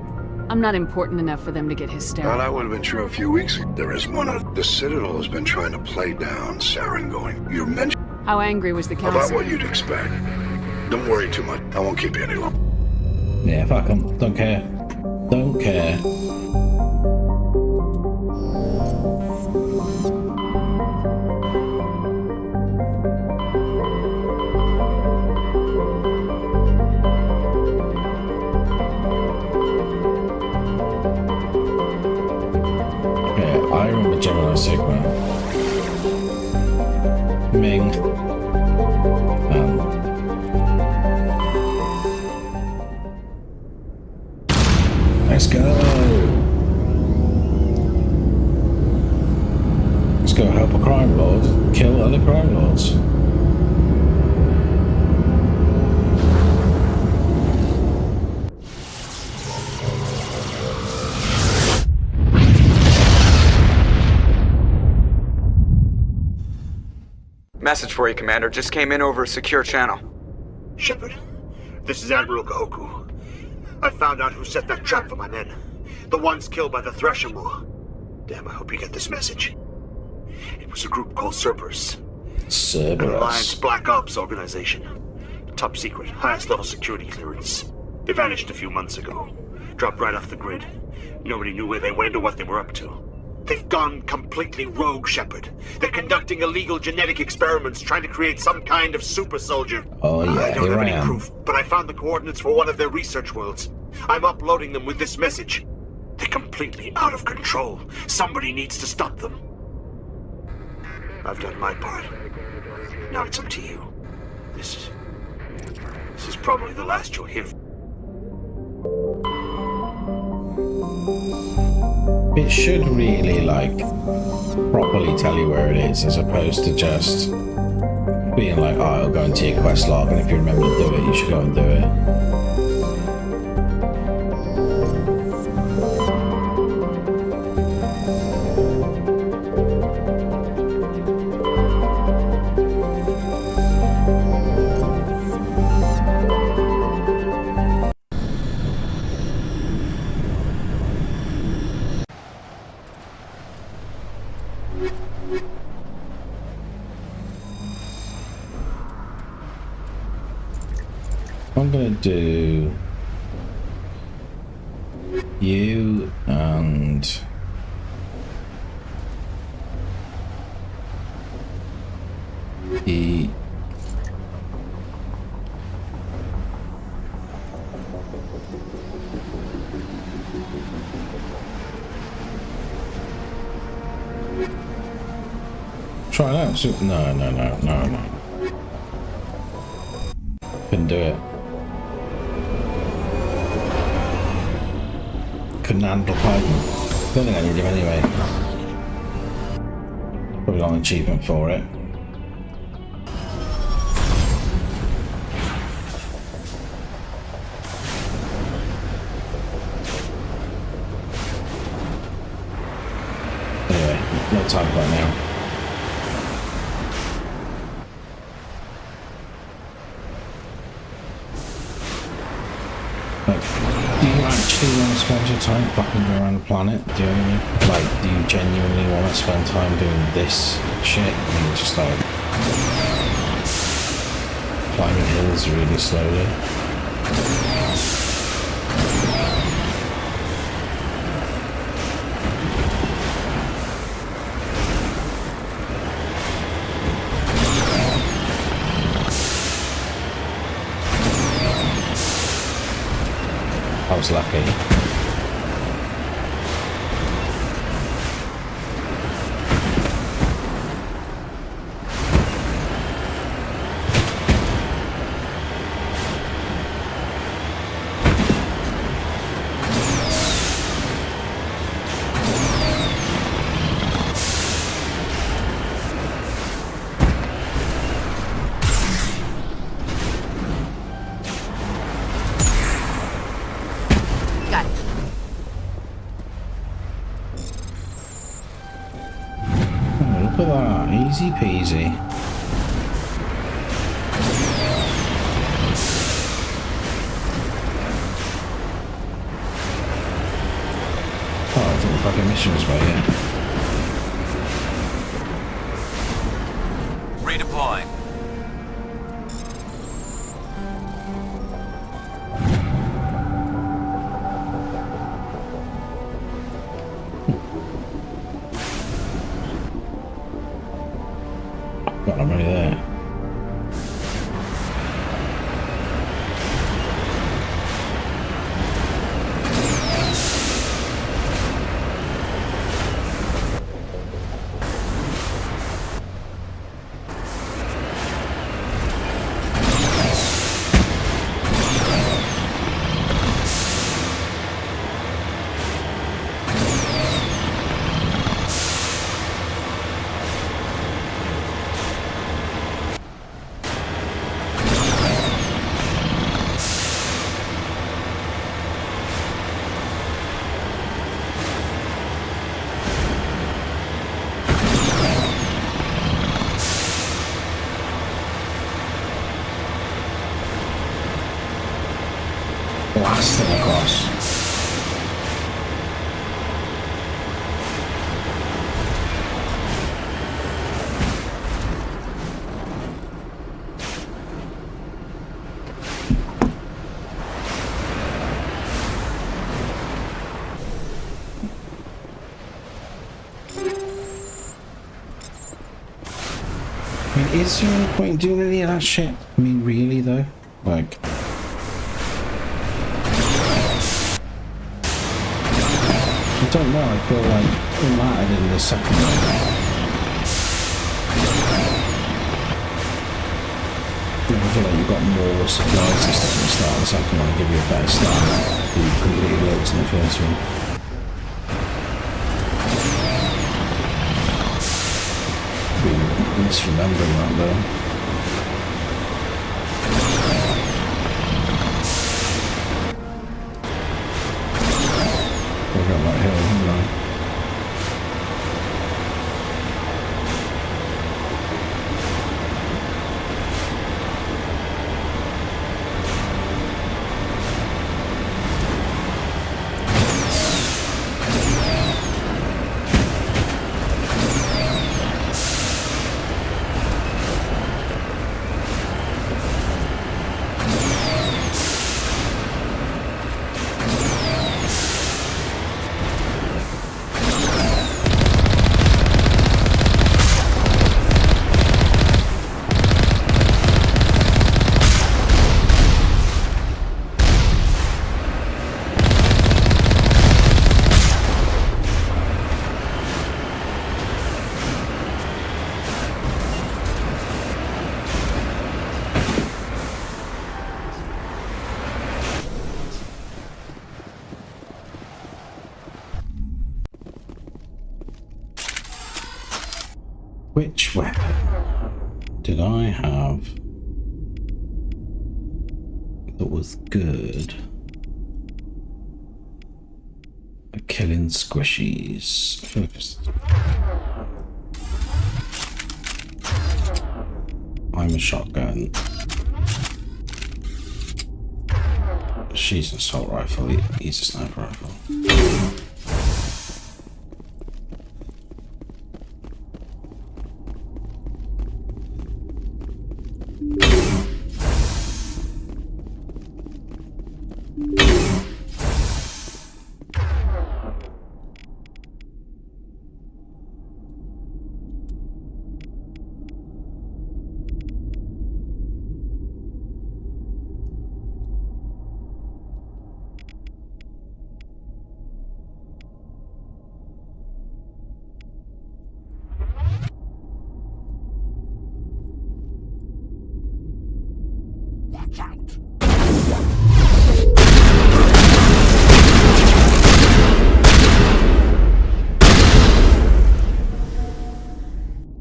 I'm not important enough for them to get hysterical. Well, that would have been true a few weeks ago. There is one of the Citadel has been trying to play down Saren going. You mentioned How angry was the Council? about what you'd expect. Don't worry too much. I won't keep you any longer. Yeah, fuck them. Don't care. Don't care. I remember Gemini Sigma. Ming. Let's go. Let's go help a crime lord kill other crime lords. Message for you, Commander. Just came in over a secure channel. Shepard, this is Admiral Gahoku. I found out who set that trap for my men. The ones killed by the Thresher Moor. Damn, I hope you get this message. It was a group called Cerberus. Cerberus. An Alliance Black Ops organization. Top secret, highest level security clearance. They vanished a few months ago. Dropped right off the grid. Nobody knew where they went or what they were up to. They've gone completely rogue, Shepard. They're conducting illegal genetic experiments, trying to create some kind of super soldier. Oh yeah, I don't have any am. proof, but I found the coordinates for one of their research worlds. I'm uploading them with this message. They're completely out of control. Somebody needs to stop them. I've done my part. Now it's up to you. This is probably the last you'll hear. It should really, like, properly tell you where it is, as opposed to just being like, oh, it'll go into your quest log, and if you remember to do it, you should go and do it. I'm gonna do you and E. Try it out. No. Couldn't do it. Couldn't handle Python. Don't think I need him anyway. Probably got an achievement for it. Anyway, no time right now. Do you actually want to spend your time fucking around the planet? Do you know what I mean? Like, do you genuinely want to spend time doing this shit? And just like climbing hills really slowly? I was lucky. Easy peasy. Oh, I thought the fucking mission was by here. Redeploying. God, I'm already there. Blasting across. I mean, is there any point in doing any of that shit? I mean, really though? Like... I don't know, I feel like it mattered in the second one. I feel like you got more supplies and stuff at the start of the second one, give you a better start. You completely worked in the first one. I'm misremembering that though. Got that hill, haven't I? Which weapon did I have that was good at killing squishies? Focused. I'm a shotgun. She's an assault rifle. He's a sniper rifle.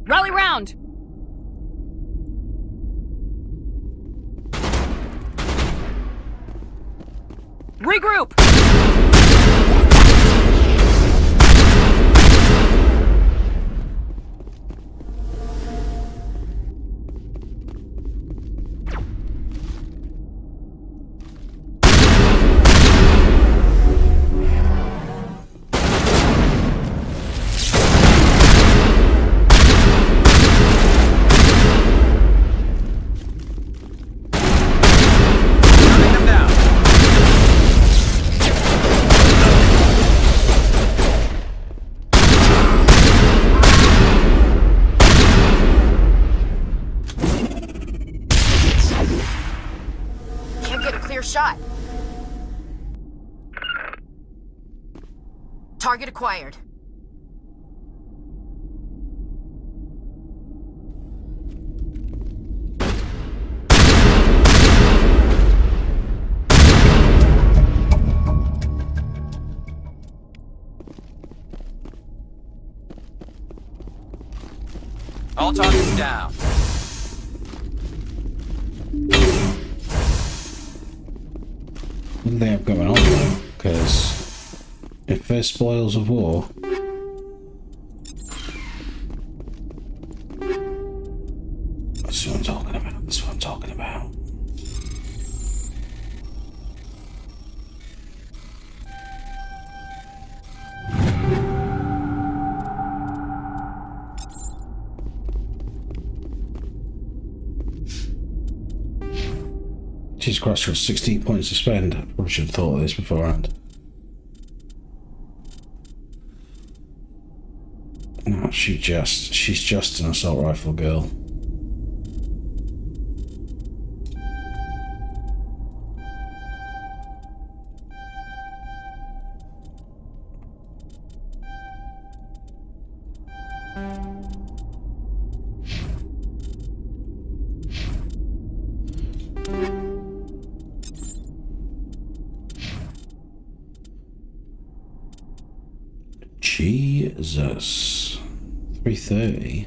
Rally round! Regroup! clear shot. Target acquired. All targets down. What do they have going on though? Because if there's spoils of war, that's what I'm talking about. That's what I'm talking about. Jesus Christ, got 16 points to spend. I probably should have thought of this beforehand. No, she's just an assault rifle girl. Jesus. 3:30.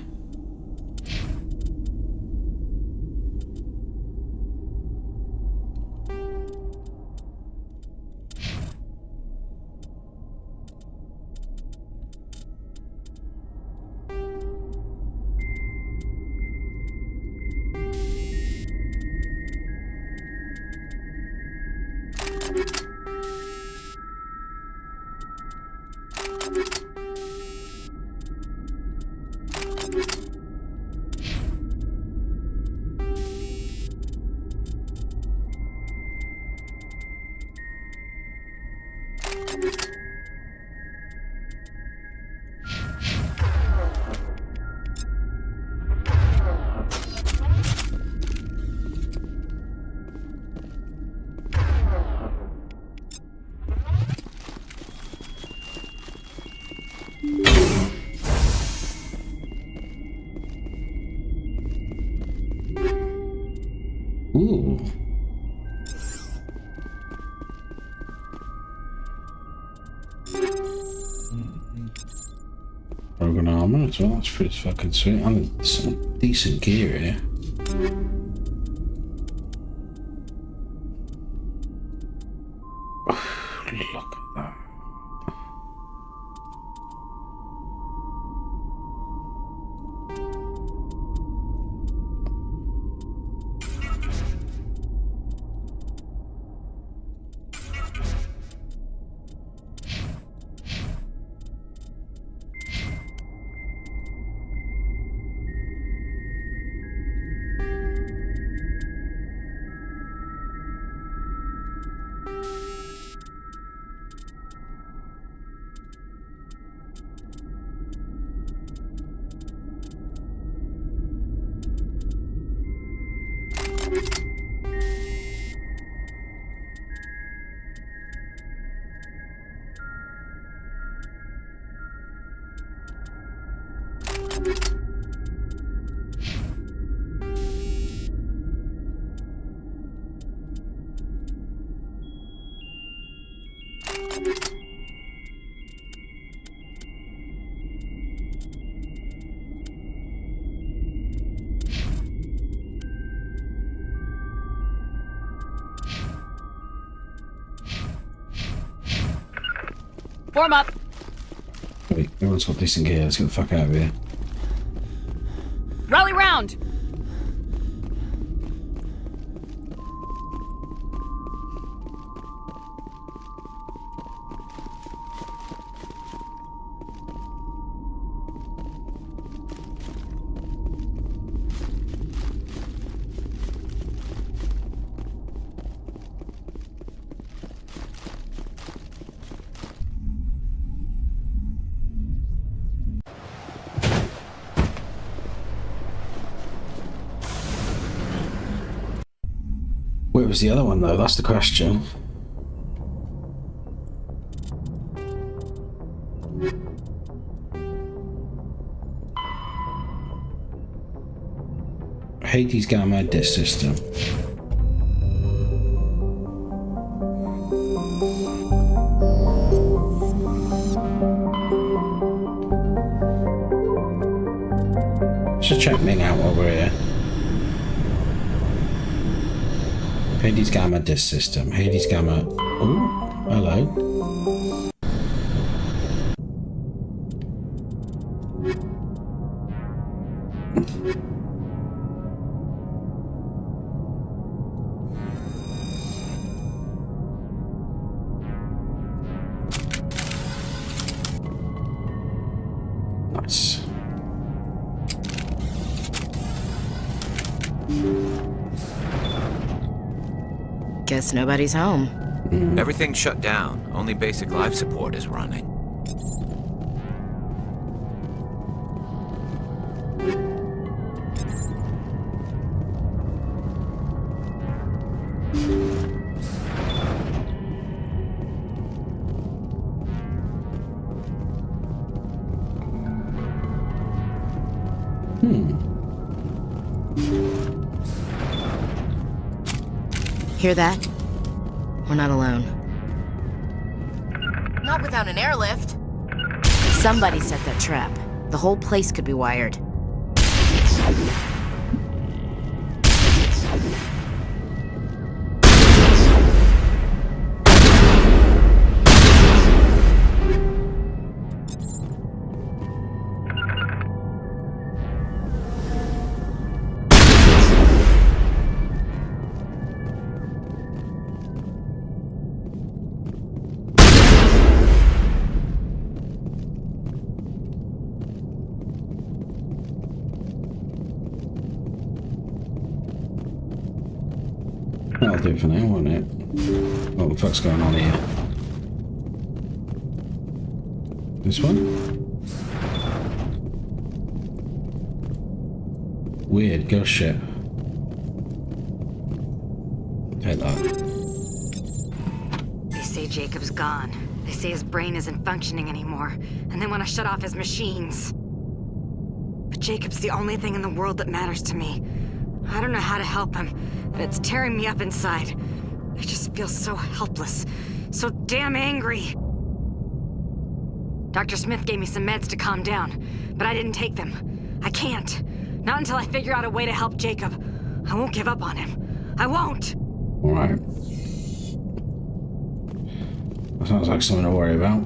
Ooh. Krogan armor as well, that's pretty fucking sweet. I mean, some decent gear here. Look at that. Form up. Wait, everyone's got decent gear. Let's get the fuck out of here. Rally round. Where was the other one, though? That's the question. Hades Gamma Disk System. Just check Ming out while we're here. Hades Gamma Disk System. Hades Gamma. Oh, hello. Nice. Guess nobody's home. Everything's shut down. Only basic life support is running. Hear that? We're not alone. Not without an airlift. Somebody set that trap. The whole place could be wired. That'll do for now, won't it? What the fuck's going on here? This one? Weird ghost ship. Take that. They say Jacob's gone. They say his brain isn't functioning anymore, and they want to shut off his machines. But Jacob's the only thing in the world that matters to me. I don't know how to help him, and it's tearing me up inside. I just feel so helpless, so damn angry. Dr. Smith gave me some meds to calm down, but I didn't take them. I can't. Not until I figure out a way to help Jacob. I won't give up on him. I won't! Alright. That sounds like something to worry about.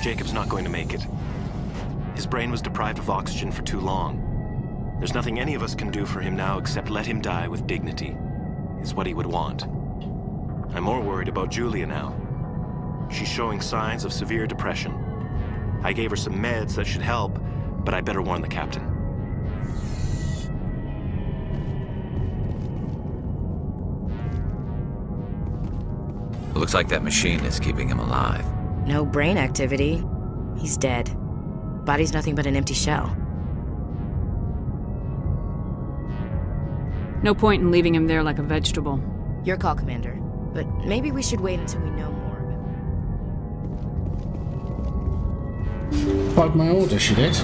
Jacob's not going to make it. His brain was deprived of oxygen for too long. There's nothing any of us can do for him now except let him die with dignity. It's what he would want. I'm more worried about Julia now. She's showing signs of severe depression. I gave her some meds that should help, but I better warn the captain. It looks like that machine is keeping him alive. No brain activity. He's dead. Body's nothing but an empty shell. No point in leaving him there like a vegetable. Your call, Commander. But maybe we should wait until we know more about... Followed my order, she did.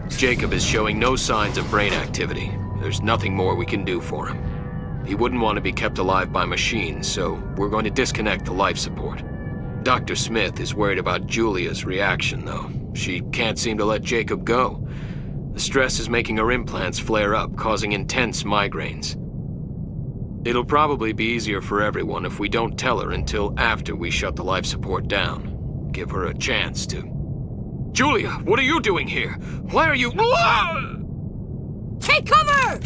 Jacob is showing no signs of brain activity. There's nothing more we can do for him. He wouldn't want to be kept alive by machines, so we're going to disconnect the life support. Dr. Smith is worried about Julia's reaction, though. She can't seem to let Jacob go. The stress is making her implants flare up, causing intense migraines. It'll probably be easier for everyone if we don't tell her until after we shut the life support down. Give her a chance to... Julia, what are you doing here? Why are you... Take cover!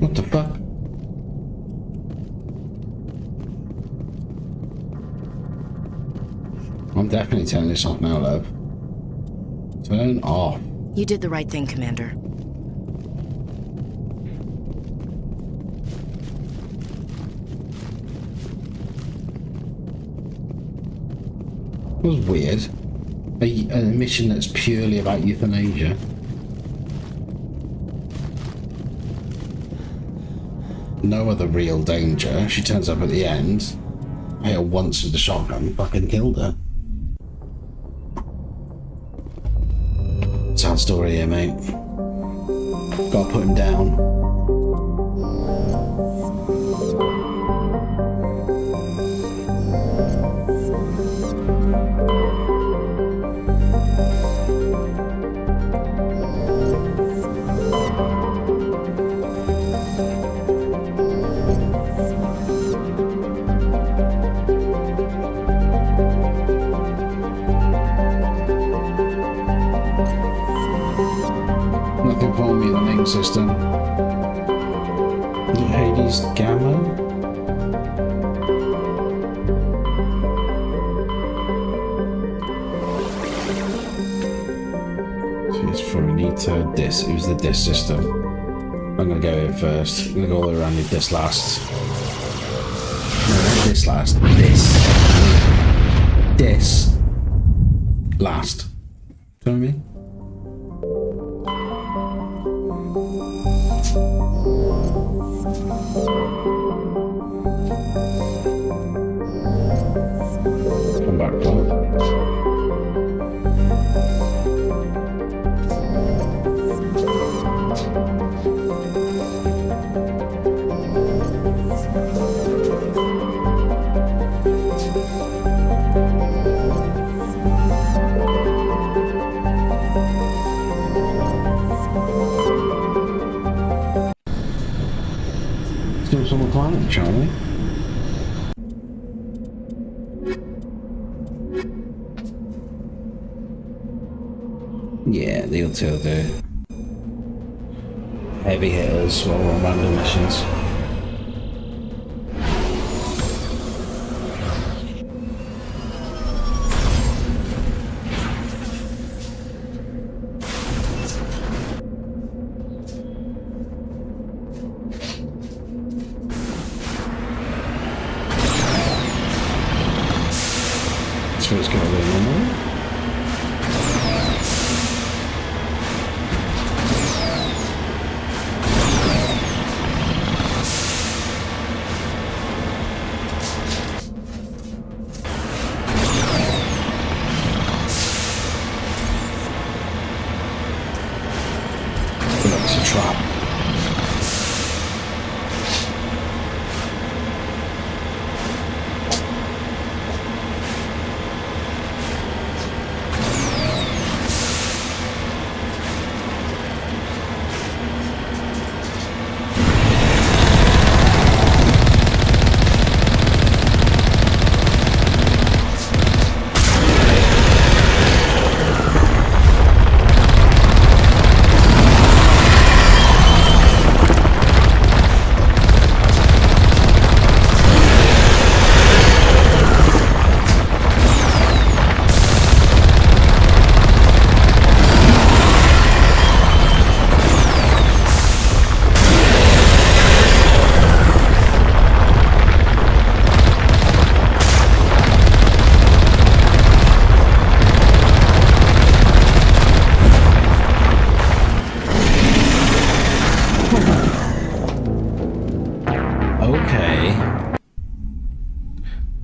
What the fuck? I'm definitely turning this off now, love. Turn off. You did the right thing, Commander. It was weird. A mission that's purely about euthanasia. No other real danger. She turns up at the end. I hit her once with the shotgun. Fucking killed her. Sad story here, mate. Gotta put him down. Nothing for me in the main system. Hades Gamma? It's for Anita. This. It was the disc system. I'm gonna go here first. I'm gonna go all the way around with this last. No, not this last. This last. Do you know what I mean? Come back, Clark. Still some planet, shall we? Yeah, they'll do. Heavy hitters while we're on random missions. So it's going to be normal. It's a trap.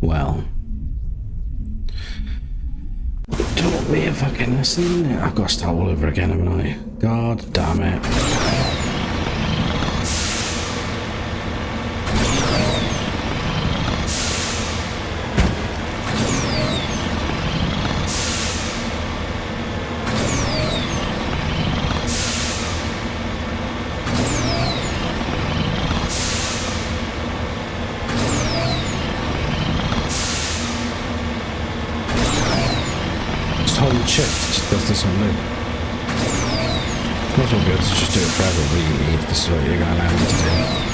Well, don't be a fucking listening. I've got to start all over again, haven't I? God damn it. Hold shift, just does this on loop. What as well be able to just do it forever, really, if this is what you're going to allow me to do.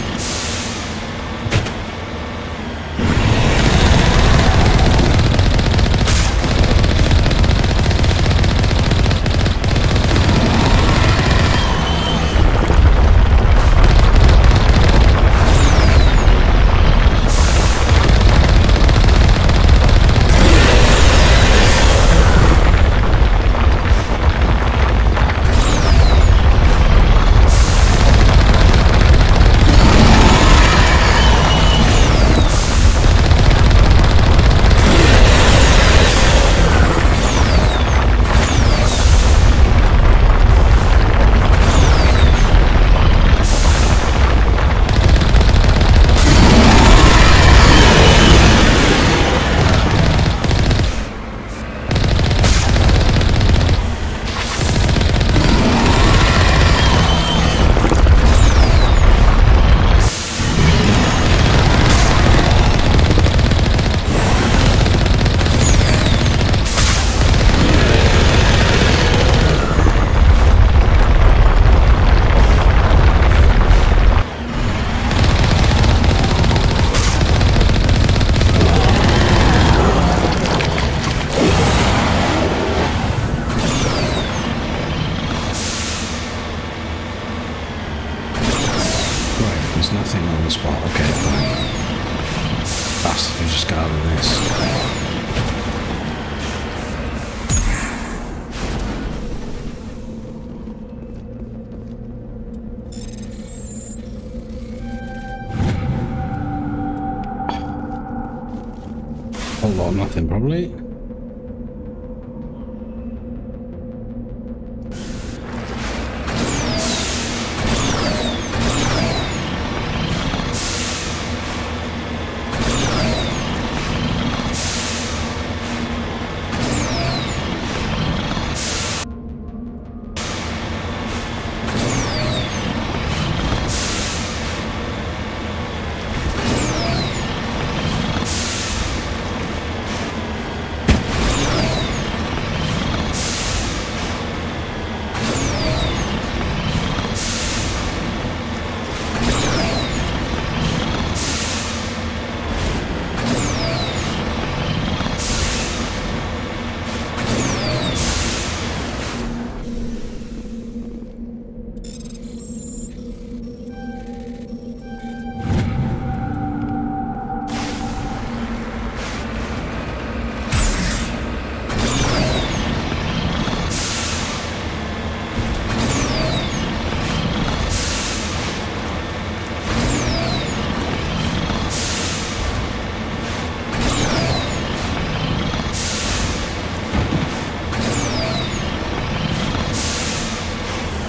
Nothing, probably.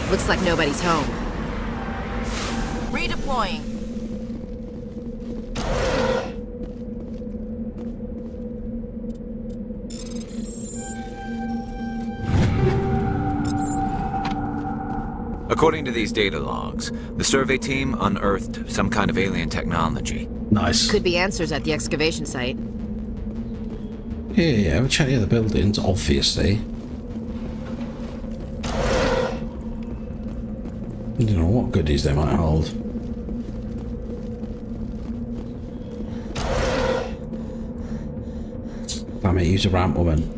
Looks like nobody's home. Redeploying. According to these data logs, the survey team unearthed some kind of alien technology. Nice. Could be answers at the excavation site. Yeah, we're checking the buildings, obviously. I don't know what goodies they might hold. Damn it, use a ramp, woman.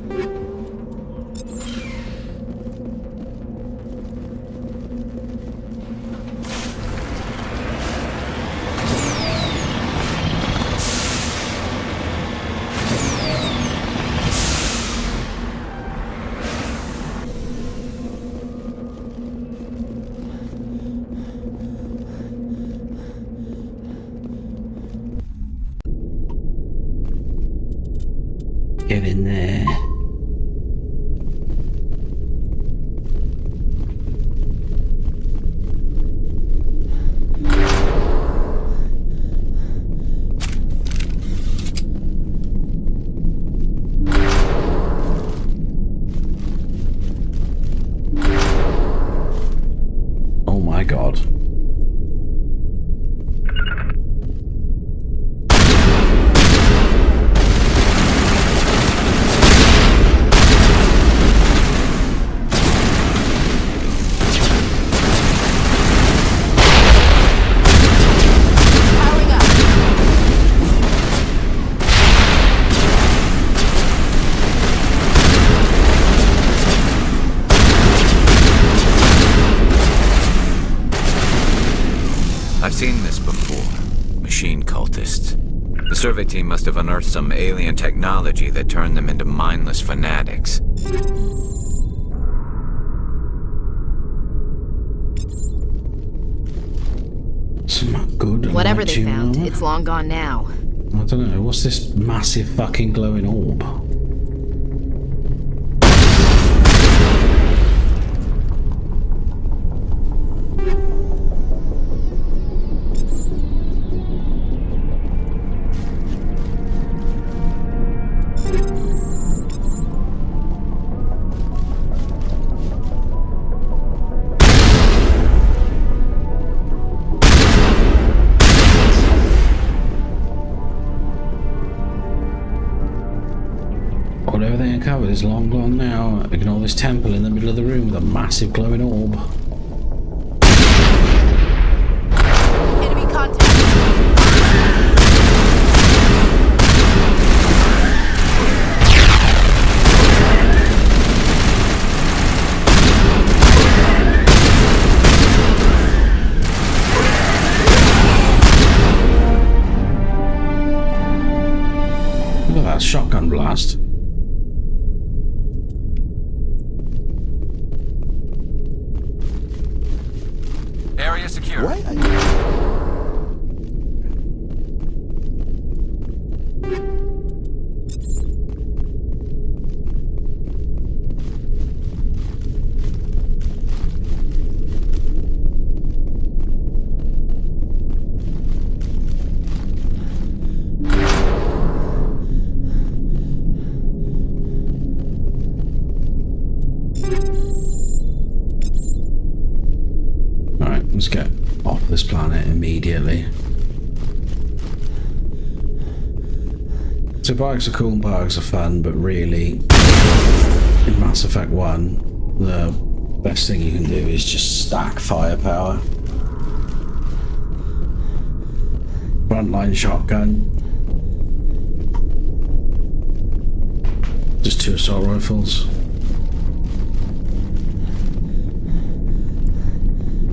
Get in there. Oh my God. I've seen this before. Machine cultists. The survey team must have unearthed some alien technology that turned them into mindless fanatics. It's not good. Whatever they found, it's long gone now. I don't know. What's this massive fucking glowing orb? Whatever they uncovered is long gone now. Ignore this temple in the middle of the room with a massive glowing orb. Enemy contact. Look at that shotgun blast. Area secure. What? Let's get off this planet immediately. So bikes are cool and bikes are fun, but really, in Mass Effect 1, the best thing you can do is just stack firepower. Frontline shotgun. Just 2 assault rifles.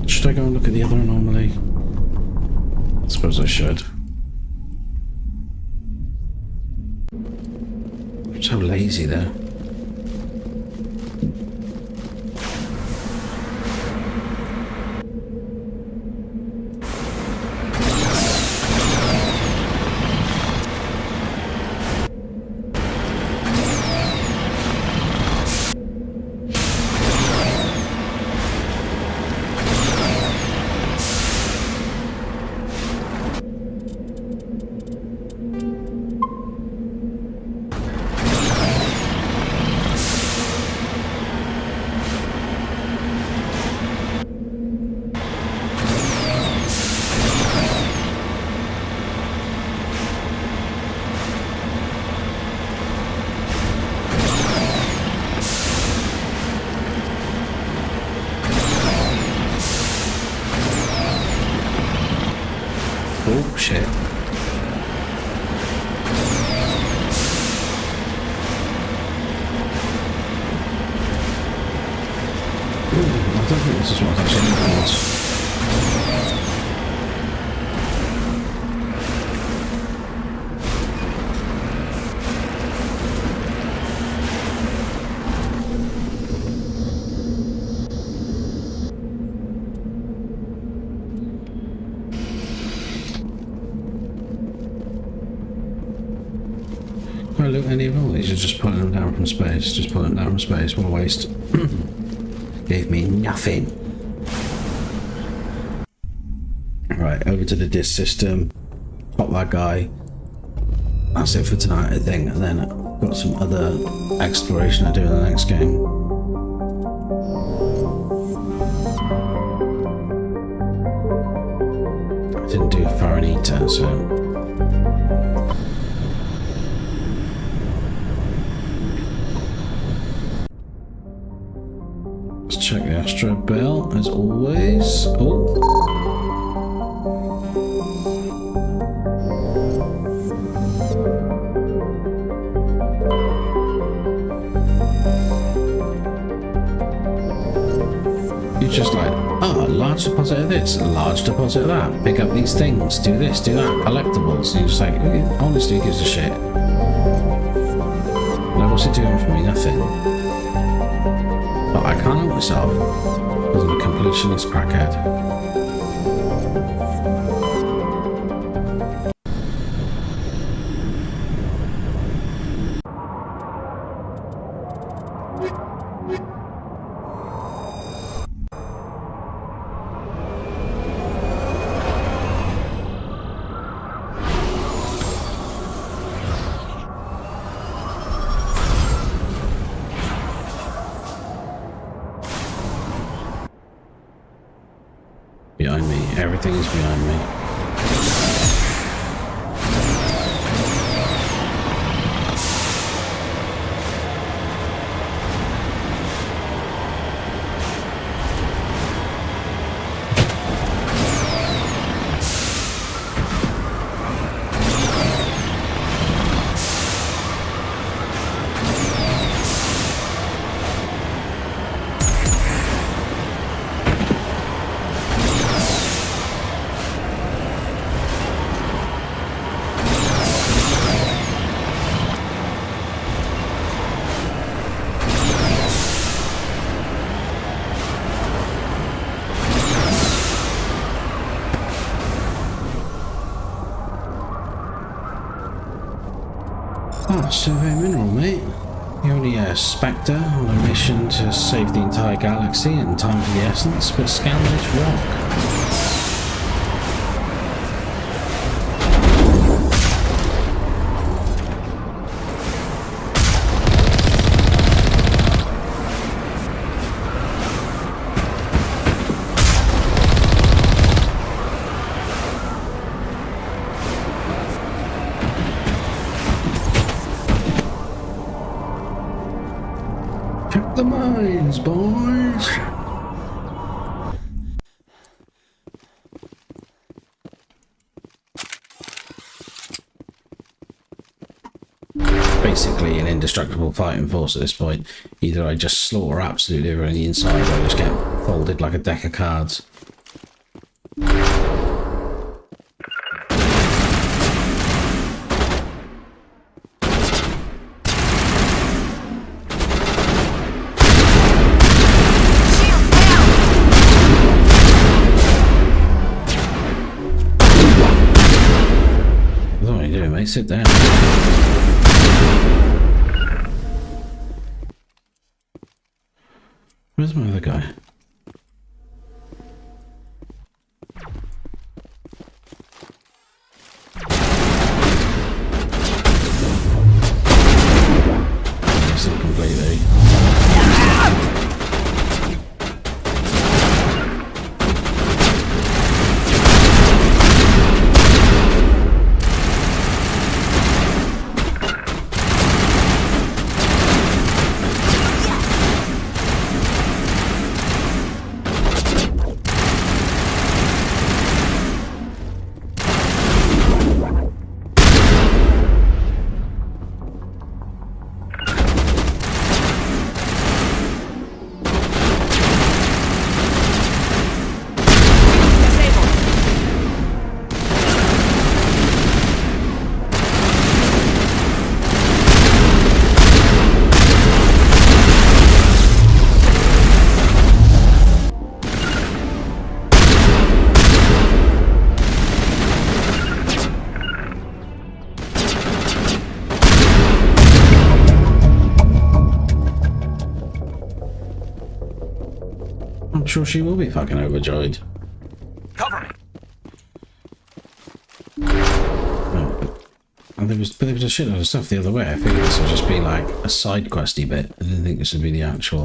Should I go and look at the other anomaly? I suppose I should. I'm so lazy there. Oh shit. Ooh, I don't think this is what I was actually looking for. I look any of all these, are just pulling them down from space, just pulling them down from space, what a waste. Gave me nothing. Right, over to the disc system, pop that guy. That's it for tonight, I think, and then I've got some other exploration to do in the next game. I didn't do Faranita, so... check the Astro Bell as always. Oh. You just like Oh, a large deposit of this, a large deposit of that. Pick up these things, do this, do that. Collectibles. And you're just like, honestly, who gives a shit? Like, what's it doing for me? Nothing. But I can't help myself because I'm a completionist crackhead. Behind me. Everything is behind me. Oh, survey mineral, mate. You're only a spectre on a mission to save the entire galaxy in time for the essence, but scan this rock. Check the mines, boys! Basically an indestructible fighting force at this point. Either I just slaughter absolutely everyone on the inside or I just get folded like a deck of cards. What are you doing, mate? Sit down. Where's my other guy? Still completely. I'm sure she will be fucking overjoyed. Cover me. And there was a shitload of stuff the other way. I figured this would just be like a side questy bit. I didn't think this would be the actual.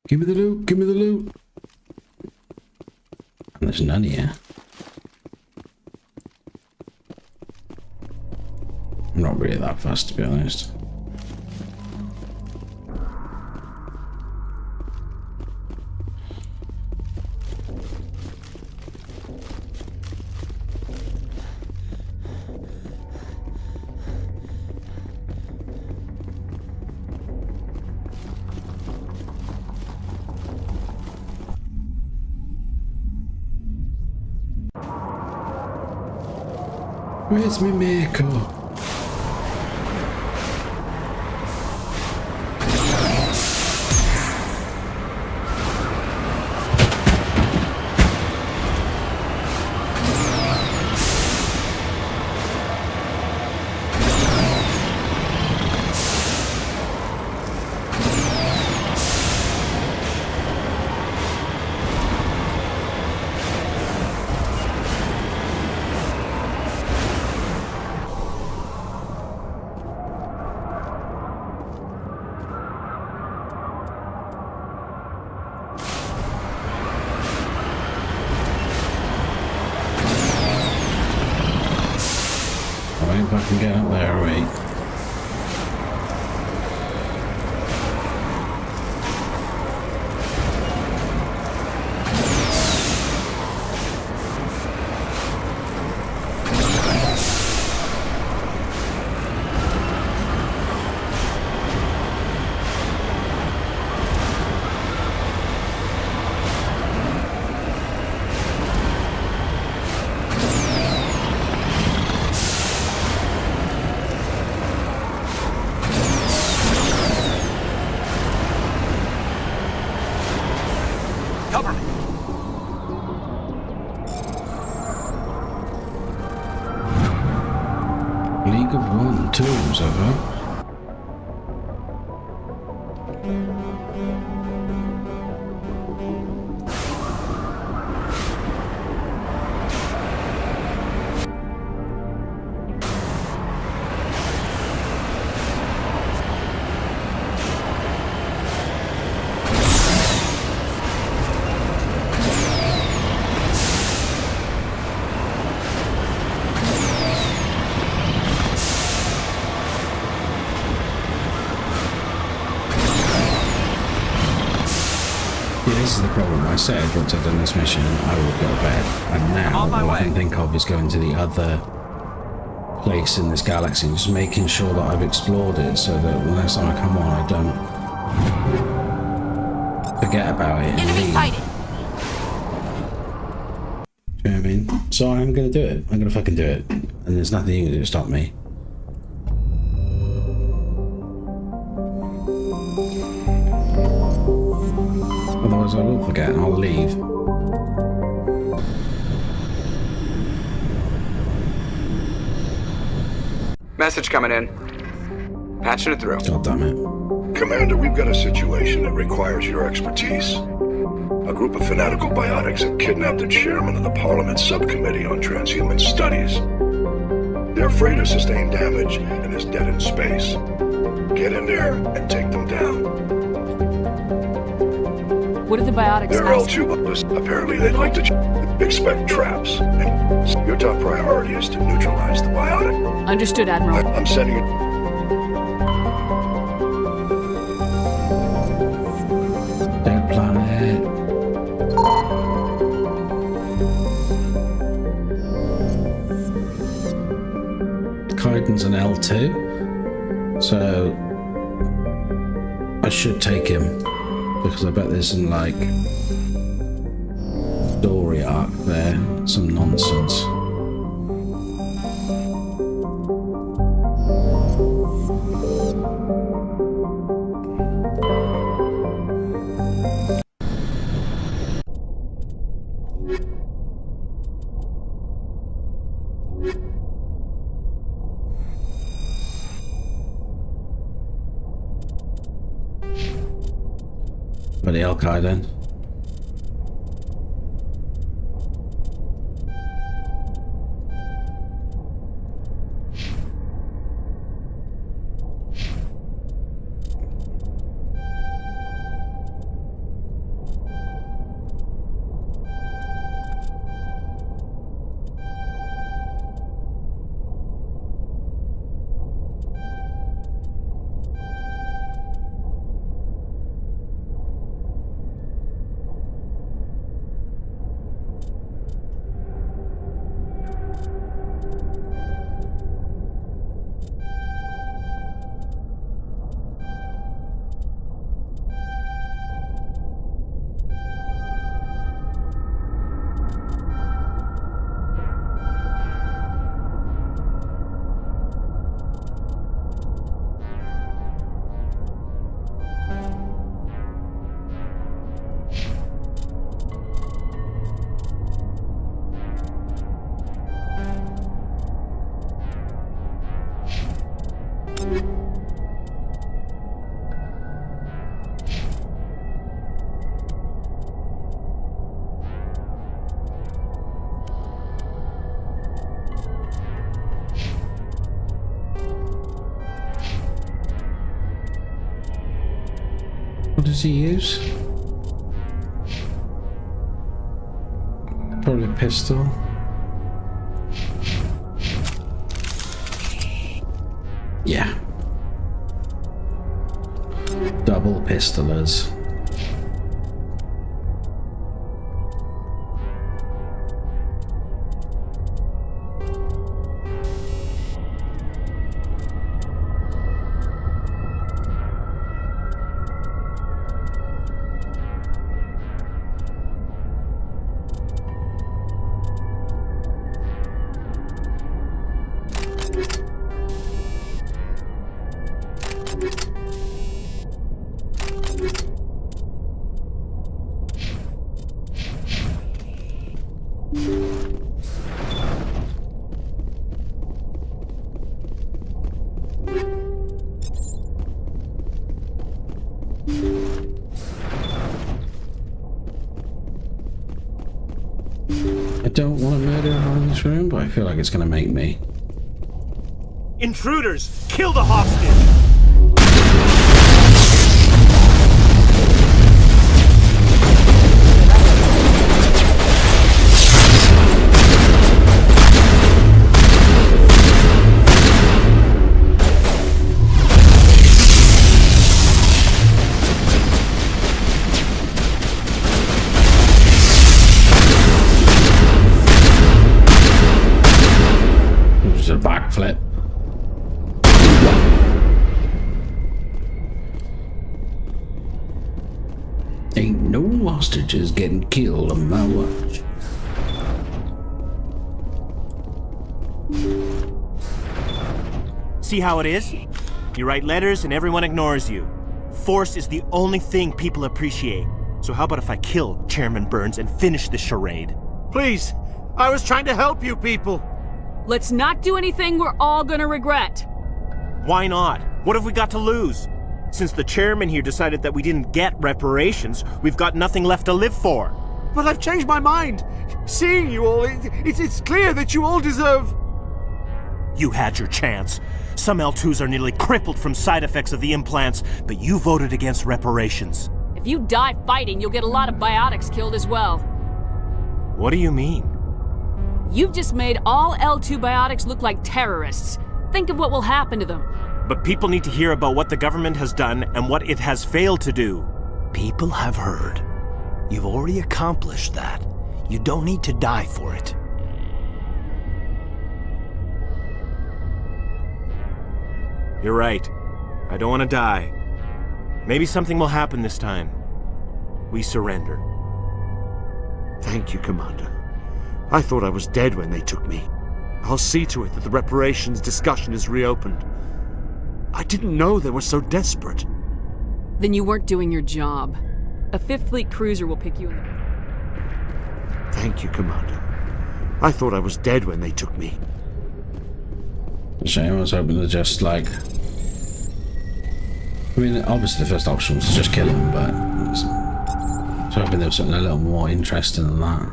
Give me the loot, give me the loot. And there's none here. I'm not really that fast, to be honest. Where's my maker? If I can get up there, right? League of One Tools, over. This is the problem. I said once I've done this mission, I will go to bed. And now all I can think of is going to the other place in this galaxy, just making sure that I've explored it so that the next time I come on, I don't forget about it and leave. You know what I mean? So I'm going to do it. I'm going to fucking do it. And there's nothing you can do to stop me. Otherwise I will forget and I'll leave. Message coming in. Patching it through. God damn it. Commander, we've got a situation that requires your expertise. A group of fanatical biotics have kidnapped the chairman of the Parliament Subcommittee on Transhuman Studies. Their freighter sustained damage and is dead in space. Get in there and take them down. What are the biotics? They're L2 apparently they'd like to expect traps. And your top priority is to neutralize the biotic. Understood, Admiral. I'm sending it. Dead planet. Kaiden's an L2, so I should take him. Because I bet there's some, like, story arc there, some nonsense. Bloody hell, Kaiden. does he use? Probably a pistol. Yeah. Double pistolers. I don't want to murder everyone in this room, but I feel like it's going to make me. Intruders! Kill the hostage! Just a backflip. Ain't no hostages getting killed on my watch. See how it is? You write letters and everyone ignores you. Force is the only thing people appreciate. So how about if I kill Chairman Burns and finish this charade? Please! I was trying to help you people! Let's not do anything we're all gonna regret. Why not? What have we got to lose? Since the chairman here decided that we didn't get reparations, we've got nothing left to live for. But I've changed my mind. Seeing you all, it's clear that you all deserve... You had your chance. Some L2s are nearly crippled from side effects of the implants, but you voted against reparations. If you die fighting, you'll get a lot of biotics killed as well. What do you mean? You've just made all L2 biotics look like terrorists. Think of what will happen to them. But people need to hear about what the government has done and what it has failed to do. People have heard. You've already accomplished that. You don't need to die for it. You're right. I don't want to die. Maybe something will happen this time. We surrender. Thank you, Commander. I thought I was dead when they took me. I'll see to it that the reparations discussion is reopened. I didn't know they were so desperate. Then you weren't doing your job. A 5th Fleet cruiser will pick you in the... Thank you, Commander. I thought I was dead when they took me. Shame, I was hoping to just like... I mean, obviously the first option was to just kill him, but... I was hoping there was something a little more interesting than that.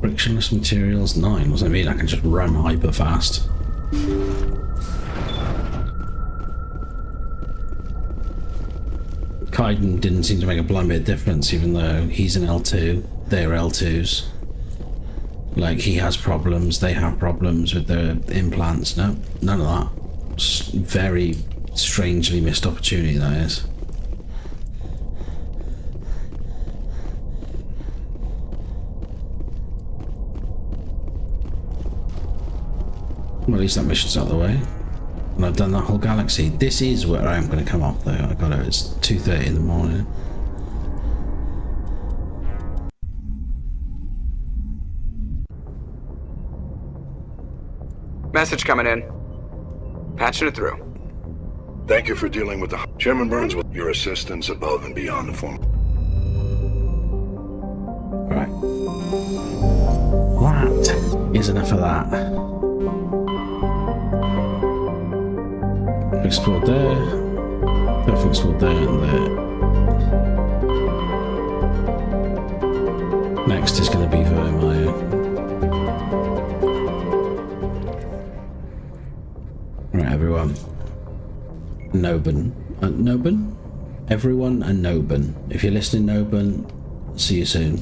Frictionless materials 9. What does that mean? I can just run hyper fast. Kaiden didn't seem to make a blind bit of difference, even though he's an L2, they're L2s. Like, he has problems, they have problems with their implants. No, none of that. Very strangely missed opportunity, that is. Well, at least that mission's out of the way. And I've done that whole galaxy. This is where I am going to come up, though. I got it. It's 2:30 in the morning. Message coming in. Patching it through. Thank you for dealing with the... Chairman Burns with your assistance above and beyond the form. Right. That is enough of that. Explored there. Both explored there and there. Next is going to be Vermeer. Noban. Noban? Everyone and Noban. If you're listening, Noban, see you soon.